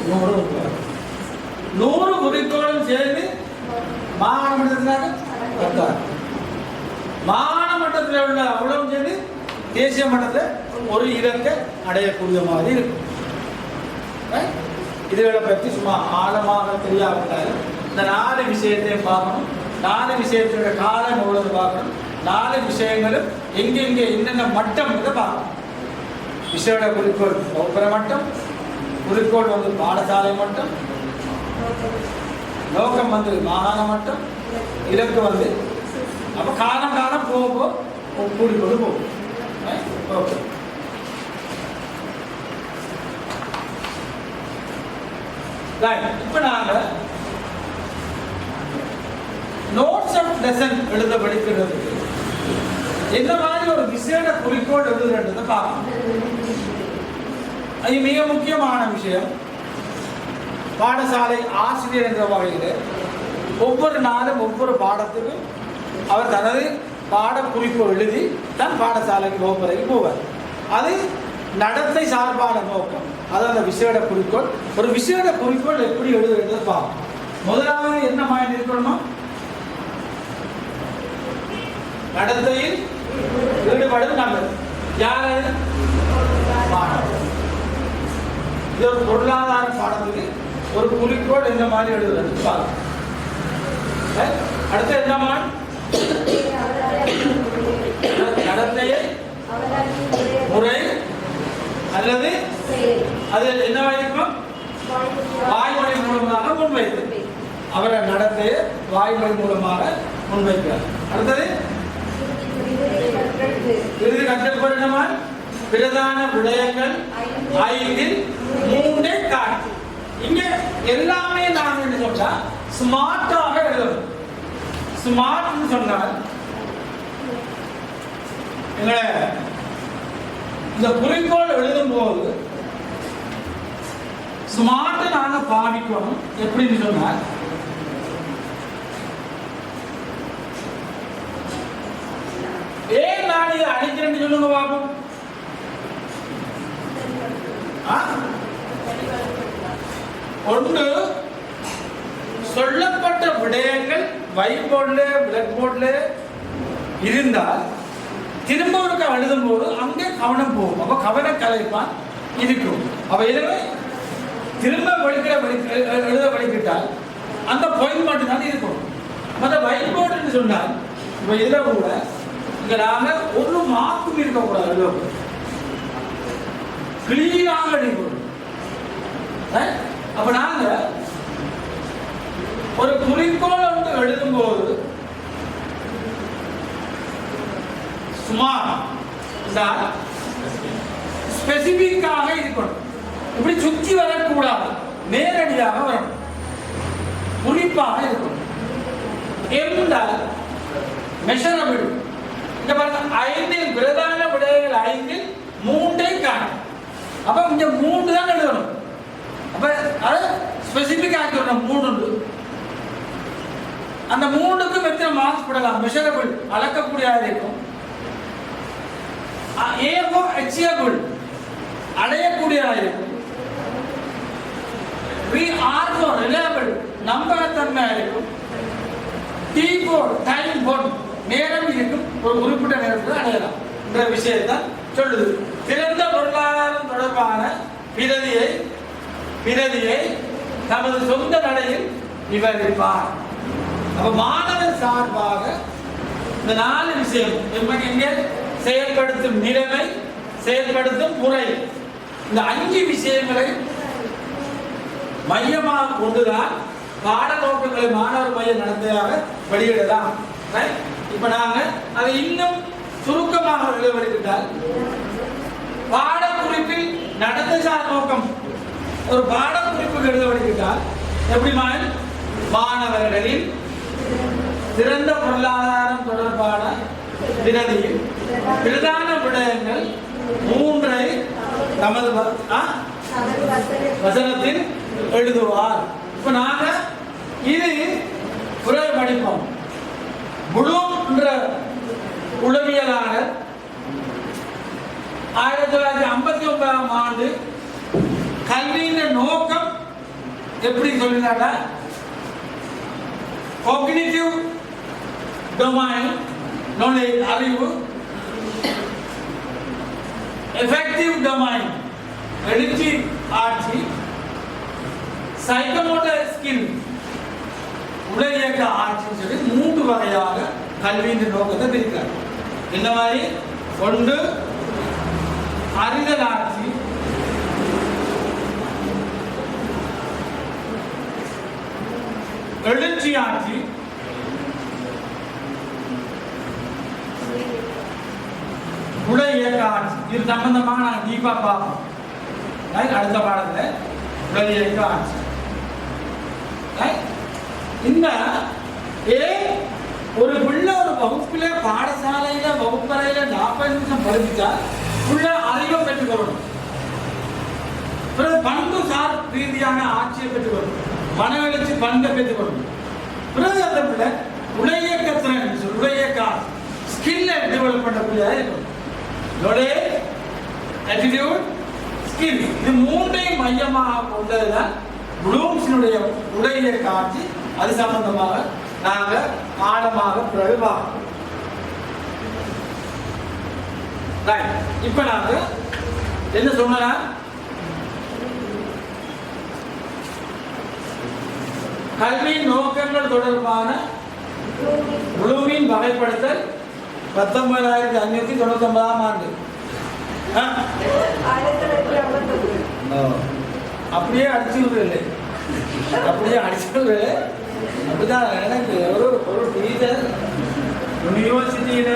100 உருவாகும். 100 குறிக்கோளும் சேர்ந்து மாகாண மட்டத்தினாக 10,000. மாகாண மட்டத்தில் உள்ள அவ்வளவு சேர்ந்து தேசிய மட்டத்தில் ஒரு இலக்கை அடையக்கூடிய மாதிரி இருக்கும். இதுகளை பற்றி சும்மா ஆழமாக தெரியாவிட்டாலும் இந்த 4 விஷயத்தையும் பார்க்கணும். 4 விஷயத்தோட காலம் எவ்வளவு பார்க்கணும். 4 விஷயங்களும் எங்கெங்கே என்னென்ன மட்டம் இதை பார்க்கணும். விசேட குறிக்கோள் வகுப்பறை மட்டம், குறிக்கோள் வந்து பாடசாலை மட்டம், நோக்கம் வந்து மாகாண மட்டம், இலக்கு வந்து அப்போ காலம் காலம் போக கூடிக்கொண்டு போகும். ஓகே, இப்போ நாங்கள் நோட்ஸ் ஆஃப் லெசன் எழுத படிக்கிறது என்ன மாதிரி ஒரு விசேட குறிக்கோள் எழுதுறதை பார்க்கணும். அது மிக முக்கியமான விஷயம். பாடசாலை ஆசிரியர் என்ற வகையில் ஒவ்வொரு நாளும் ஒவ்வொரு பாடத்துக்கும் அவர் தனது பாட குறிக்கோள் எழுதி தான் பாடசாலைக்கு வகுப்பறைக்கு போவார். அது நடத்தை சார்பான நோக்கம். அது அந்த விசேட குறிக்கோள். ஒரு விசேட குறிக்கோள் எப்படி எழுதுறது பார்ப்போம். முதலாவது என்ன மாதிரி இருக்கணும்? நடத்தையில் ஈடுபடும் நல்லது. யாரு? மாணவர். இது ஒரு பொருளாதார பாடத்துக்கு ஒரு குறிக்கோள் என்ன மாதிரி எழுதுறது பார்ப்போம். அடுத்து என்னமா? நடத்தையை முறை அல்லது அது என்னவா இருக்கும்? வாய்மொழி மூலமாக முன்வைத்து அவரை நடத்தையை வாய்மொழி மூலமாக முன்வைக்கிறார். அடுத்தது இறுதி கற்றல் என்னமா? பிரதான விடயங்கள் 5 3 காட்டு. இங்க எல்லாமே நாம என்ன சொன்னா ஸ்மார்ட்டாக எழுதணும். ஸ்மார்ட்னு சொன்னால் இந்த குறிக்கோள் எழுதும் போது ஸ்மார்ட் நாங்க பாவிக்கணும். எப்படின்னு சொன்னால் ஏன் நான் இதை அழிக்கிறேன்னு சொல்லுங்க பாப்போம். ஒன்று, சொல்லப்பட்ட விடயங்கள் ஒயிட் போர்ட்ல பிளாக் போர்ட்ல இருந்தால் திரும்ப ஒரு எழுதும் போது அங்கே கவனம் போகும். அப்ப கவன கலைப்பான் இருக்கும். அப்ப எனவே திரும்ப எழுத வலிக்கிட்டால் அந்த பாயிண்ட் மட்டும் தான் இருக்கும். மற்ற ஒயிட் போர்டுன்னு சொன்னால் இப்ப இதுல கூட இங்க நாங்க ஒரு மார்க்கும் இருக்கக்கூடாது. கிளீனாக எழுதிக்கணும். அப்ப நாங்க ஒரு குறிக்கோள் வந்து எழுதும் போது சுமார் ஸ்பெசிபிக்காக இருக்கணும். இப்படி சுற்றி வரக்கூடாது, நேரடியாக வரணும், குறிப்பாக இருக்கணும். என்றால் மெஷரபிள். இங்க பாருங்க, 5 பிரதான விடயங்கள் 5 3 காணும். அப்ப இங்க 3 தான் எழுதணும். அப்ப அது ஸ்பெசிபிக் ஆக்கிடணும். 3 அந்த 3க்கும் எத்தனை மார்க்ஸ் போடலாம்? மெஷரபிள், அளக்கக்கூடியதாக இருக்கும். ஏவோ அச்சீவபிள், அடையக்கூடியதாக இருக்கும். ரிலையபிள், நம்பகத்தன்மையாக இருக்கும். டைம் போன், நேரம் இருக்கும். ஒரு குறிப்பிட்ட நேரத்தில் அடையலாம் என்ற விஷயத்தை சொல்லுது. சிறந்த பொருளாதாரம் தொடர்பான பிரதியை தமது சொந்த நடையில் விவரிப்பார். அப்ப மாணவர் சார்பாக இந்த 4 விஷயம் எங்க செயல்படுத்தும் நிலைமை, செயல்படுத்தும் முறை, இந்த 5 விஷயங்களை மையமாக கொண்டுதான் பாட நோக்கங்களை மாணவர் மைய நடத்தையாக வெளியிடலாம். இப்ப நாங்க அதை இன்னும் சுருக்கமாக வெளியிட்டால், பாடக்குறிப்பில் நடத்தை சார் நோக்கம் ஒரு பாடக்குறிப்பு எழுத வெளியிட்டால் எப்படி மாணவர்களின் சிறந்த பொருளாதாரம் தொடர்பான பிரதியில் பிரதான விடயங்கள் 3 தமது வசனத்தில் எழுதுவார். இப்ப நாங்க இது உரை படிப்போம். புளூம் என்ற உளவியலாளர் 1959ஆம் ஆண்டு கல்வியின் நோக்கம் எப்படி சொல்லினாங்க? காக்னிட்டிவ் டொமைன், knowledge, அறிவு, எஃபெக்டிவ் டொமைன், எழுச்சி ஆட்சி, சைக்கோமோட்டர் ஸ்கில், உடல் இயக்க ஆட்சின்னு சொல்லி 3 வகையாக கல்வியின் நோக்கத்தை பிரிக்கிறார். இந்த மாதிரி 1 அறிதலாட்சி, எழுச்சியாட்சி, உடை இயக்க ஆட்சி. இது சம்பந்தமாக நாங்கள் டீப்பா பார்ப்போம். அடுத்த பாடத்துல உடை இயக்க ஆட்சி. இந்த ஒரு பிள்ளை ஒரு வகுப்புல பாடசாலையில வகுப்பறையில 40 நிமிஷம் படிச்சா உள்ள அறிவை பெற்றுக்கொள்ளணும். பண்பு சார் ரீதியான ஆட்சியை பெற்றுக்கொள்ளணும். மன எழுச்சி பண்பை பெற்றுக்கொள்ளணும். பிறகு அந்த பிள்ளை உடையக்கத்திறன் உடையக்க ஸ்கில்லை டெவலப் பண்ண பிள்ளையா இருக்கணும். ஆட்டிடியூட், ஸ்கில், இது மூன்றையும் மையமாக கொண்டதுதான் ப்ளூம்ஸினுடைய உடையியக்க ஆட்சி. அது சம்பந்தமாக நாங்க ஆழமாக பிறகு பார்ப்போம். இப்ப நாங்க என்ன சொன்னா கல்வியின் நோக்கங்கள் தொடர்பான ப்ளூமின் வகைப்படுத்தல் 1999ஆம் ஆண்டு. அப்படியே அடிச்சுடுறது, அப்படியே அடிச்சுடுறது. அப்படிதான் எனக்கு ஒரு டீச்சர் யூனிவர்சிட்டியில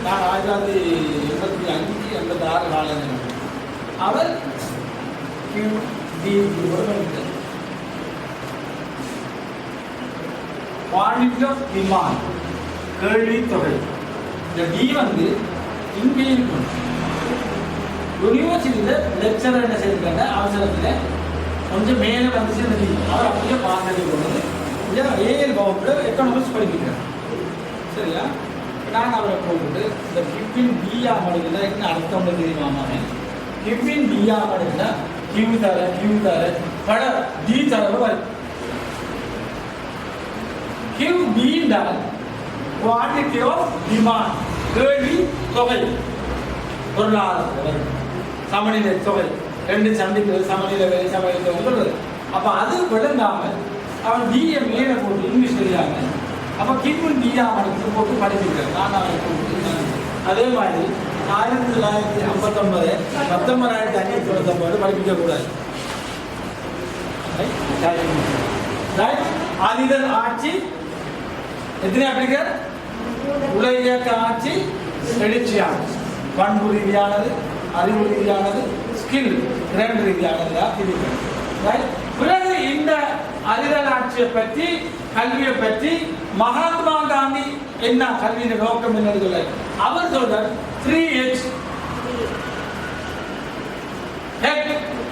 நான் 1985-86 காலம் அவர் குவான்டிட்டி ஆஃப் டிமாண்ட், கேள்வி தொகை. இந்த டி வந்து இங்கே இருக்கும். யூனிவர்சிட்டியில் லெக்சரர் என்ன செய்திருக்காங்க, அவசரத்தில் கொஞ்சம் மேலே வந்துச்சு. இந்த டி அவர் அப்படியே பார்த்துட்டு போனது ஏஎல் வகுப்பில் எக்கனாமிக்ஸ் படிக்கிறார். சரியா? நான் அவரை போட்டு இந்த கிப்பின் டியா மடிக்கல இன்னும் அடுத்தவங்க தெரியுமாமே. கிப்பின் டியா மடிக்கல கியூ தர பட டி தர வரும். கியூ டினால் குவான்டிட்டி ஆஃப் டிமாண்ட், கேள்வி தொகை, பொருளாதார சமநிலை தொகை, ரெண்டு சந்திக்கிறது சமநிலை வேலை சமநிலை தொகை சொல்றது. அப்போ அது விளங்காமல் அவன் டிஏ மேலே போட்டு இங்கிலீஷ் தெரியாம அப்போ கிப்பின் டியா மடிக்கு போட்டு படிக்கிறார். நான் அவரை போட்டு அதே மாதிரி 1959 1999 படிப்பிக்க கூடாது. ஆதிதர் ஆட்சி எத்தனை அப்படிங்கிற உலகியக்க ஆட்சி, எழுச்சி ஆட்சி, பண்பு ரீதியானது, அறிவு ரீதியானது, ஸ்கில் திறன் ரீதியானதுதான் பிரிக்கிறது. பிறகு இந்த அறிதல் ஆட்சியை பற்றி கல்வியை பற்றி மகாத்மா காந்தி என்ன கல்வியின் நோக்கம் என்ன சொல்ல அவர் சொல்றார் 3H.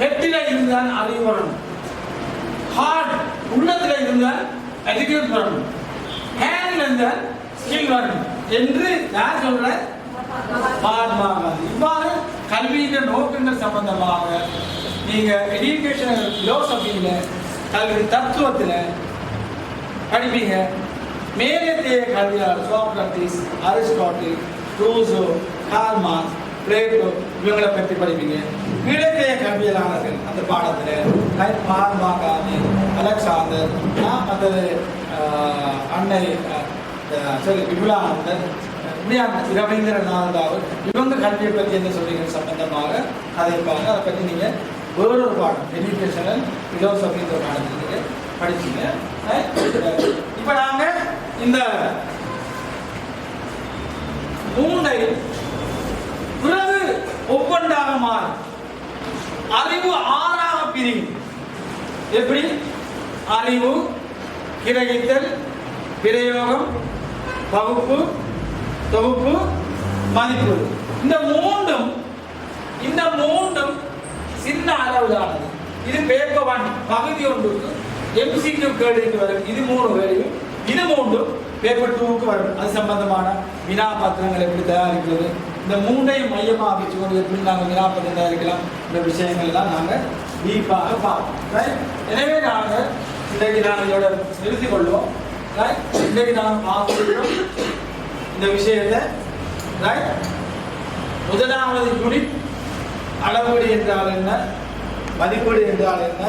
ஹெட்டில இருந்தால் அறிவு வரணும், ஹார்ட் உள்ளத்துல இருந்தால் அட்டிட்யூட் வரணும், ஹேண்ட்ல இருந்தால் ஸ்கில் வரணும் என்று யார் சொல்ற? மகாத்மா காந்தி. இவ்வாறு கல்வியின் நோக்கங்கள் சம்பந்தமாக நீங்க எஜுகேஷன் பிலோசபியில கல்வி தத்துவத்தில் படிப்பீங்க. மேலத்தைய கல்வியாளர் Socrates, Aristotle, Rousseau, Karl Marx, Plato இவங்களை பற்றி படிப்பீங்க. கீழத்தைய கல்வியலாளர்கள் அந்த பாடத்தில் மகாத்மா காந்தி, அலெக்சாந்தர், மற்றது அன்னை விபுலானந்தர், ரவீந்திரநாத், இவங்க கல்வியை பற்றி என்ன சொல்றீங்க சம்பந்தமாக கதைப்பாங்க. அதை பற்றி நீங்க வேறொரு பாடம் எஜுகேஷனல் பிலோசபின்ற பாடத்தில் நீங்க படிச்சீங்க. இப்ப நாங்க இந்த மூண்டை பிறகு ஒவ்வொன்றாக மாறும். அறிவு 6ஆக பிரிவு. எப்படி? அறிவு, கிரகித்தல், பிரயோகம், பகுப்பு, தொகுப்பு, மதிப்பு. இந்த மூன்றும் சின்ன அளவிலானது. இது பேப்பர் 1 பகுதி 1க்கு MCQ கேள்விக்கு வரும். இது 3 கேள்வி. இது 3 பேப்பர் 2க்கு வரும். அது சம்பந்தமான வினா பத்திரங்கள் எப்படி தயாரிக்கிறது, இந்த மூன்றையும் மையமாக வச்சுக்கொண்டு எப்படி நாங்கள் வினா பத்திரம் தயாரிக்கலாம், இந்த விஷயங்கள் எல்லாம் நாங்கள் டீப்பாக பார்ப்போம். எனவே நாங்கள் இன்றைக்கு இதோட நிறுத்திக் கொள்வோம். இன்றைக்கு நாங்கள் பார்க்கிறோம் இந்த விஷயத்தை. முதலாவது யூனிட் அளவீடு என்றால் என்ன, மதிப்பீடு என்றால் என்ன,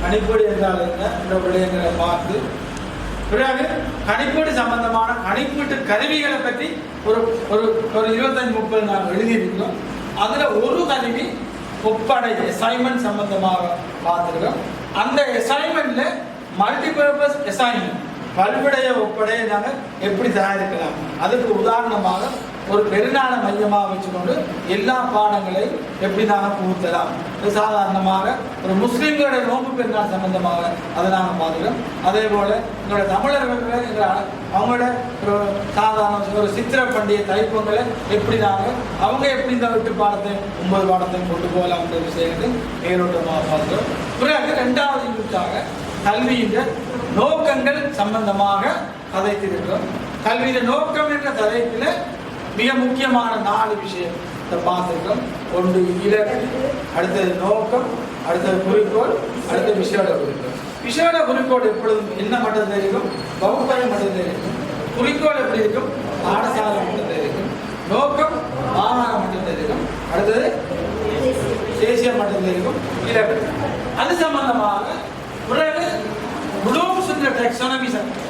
கணிப்பீடு என்றால் என்ன என்ற விடயங்களை பார்த்து, பிறகு கணிப்பீடு சம்பந்தமான கணிப்பீட்டு கருவிகளை பற்றி ஒரு 25-30 நாங்கள் எழுதியிருக்கிறோம். அதில் ஒரு கல்வி ஒப்படை அசைன்மெண்ட் சம்பந்தமாக பார்த்துருக்கோம். அந்த அசைன்மெண்ட்ல மல்டிபர்பஸ் அசைன்மெண்ட் பல்விடைய ஒப்படையை நாங்கள் எப்படி தயாரிக்கலாம், அதுக்கு உதாரணமாக ஒரு பெருநாள மையமாக வச்சுக்கொண்டு எல்லா பாடங்களையும் எப்படி நாங்கள் புகுத்தலாம். சாதாரணமாக ஒரு முஸ்லீம்களுடைய நோன்பு பெருநாள் சம்பந்தமாக அதை நாங்கள் பார்த்துக்கிறோம். அதே போல் எங்களுடைய தமிழர்கள் அவங்களோட ஒரு சாதாரண ஒரு சித்திரை பண்டிகை தைப்பொங்கலை எப்படி நாங்கள் அவங்க எப்படி இந்த 8 பாடத்தை 9 பாடத்தையும் கொண்டு போகலாம்ன்ற விஷயத்தை மேலோட்டமாக பார்க்கிறோம். பிறகு 2வது யூனிட்டாக கல்வியின் நோக்கங்கள் சம்பந்தமாக கதைத்திருக்கிறோம். கல்வியின் நோக்கம் என்ற தலைப்பில் மிக முக்கியமான 4 விஷயத்தை பார்த்துருக்கோம். ஒன்று இலக்கு, அடுத்தது நோக்கம், அடுத்தது குறிக்கோள், அடுத்த விஷயோட குறிக்கோள். விஷயோட குறிக்கோள் எப்பொழுதும் என்ன மட்டத்தில் இருக்கும், வகுப்பறை மட்டத்தில் இருக்கும். குறிக்கோள் எப்படி இருக்கும், பாடசாலை மட்டத்தில் இருக்கும். நோக்கம் மாகாண மட்டத்தில் இருக்கும். அடுத்தது தேசிய மட்டத்தில் இருக்கும். இலக்கு அது சம்பந்தமாக பிறகு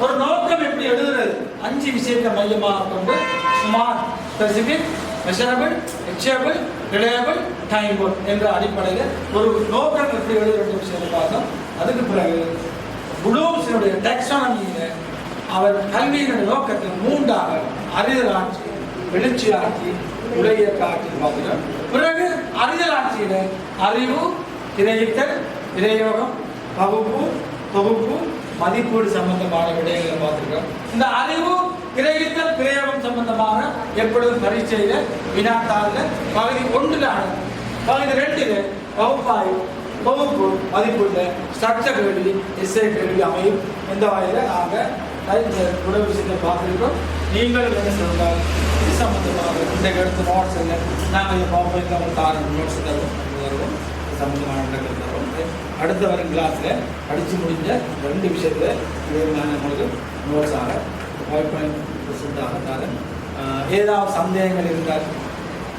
ஒரு நோக்கம் எப்படி எழுதுறது 5 விஷயத்தை மையமாக கொண்டு smart, specific, measurable, achievable, reliable, timeable என்ற அடிப்படையில் ஒரு நோக்கம் எப்படி எழுதுற விஷயத்தை பார்த்தோம். அதுக்கு பிறகு புளூம்ஸினுடைய டாக்ஸானமியில அவர் கல்வியினுடைய நோக்கத்தை 3ஆக அறிதல் ஆட்சி, எழுச்சி ஆட்சி, உலகியக்க ஆட்சி பார்க்கிறோம். பிறகு அறிதல் ஆட்சியில அறிவு, கிரகித்தல், விநியோகம், பகுப்பு, தொகுப்பு, மதிப்பீடு சம்பந்தமான விடயங்களை பார்த்துருக்கோம். இந்த அறிவு, கிரகித்தல், பிரயோகம் சம்பந்தமாக எப்பொழுதும் பரீட்சையில வினாத்தாளில் பகுதி 1 பகுதி 2 பகுப்பாய்வு, தொகுப்பு, மதிப்பீடு, ஸ்ட்ரக்சர் கேள்வி, எஸ்ஏ கேள்வி அமையும். இந்த வகையில் நாங்கள் இந்த உடல் விஷயத்தை பார்த்துருக்கோம். நீங்களும் என்ன சொல்றாங்க இது சம்பந்தமாக இந்த எடுத்து நோட்ஸ் இல்லை, நாங்கள் இந்த பகுப்பாய்வு அவங்க நோட்ஸ் தருவோம் சம்பந்தமான விடங்கள் தருவோம். அடுத்த வரும் கிளாஸில் படித்து முடிஞ்ச 2 விஷயத்தில் நான் உங்களுக்கு நோட்ஸாக பவுர்பாயிண்ட் தரேன். ஏதாவது சந்தேகங்கள் இருந்தால்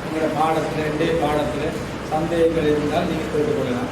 எங்களோட பாடத்தில் 2 பாடத்தில் சந்தேகங்கள் இருந்தால் நீங்கள் கேட்டுக்கொள்ளலாம்.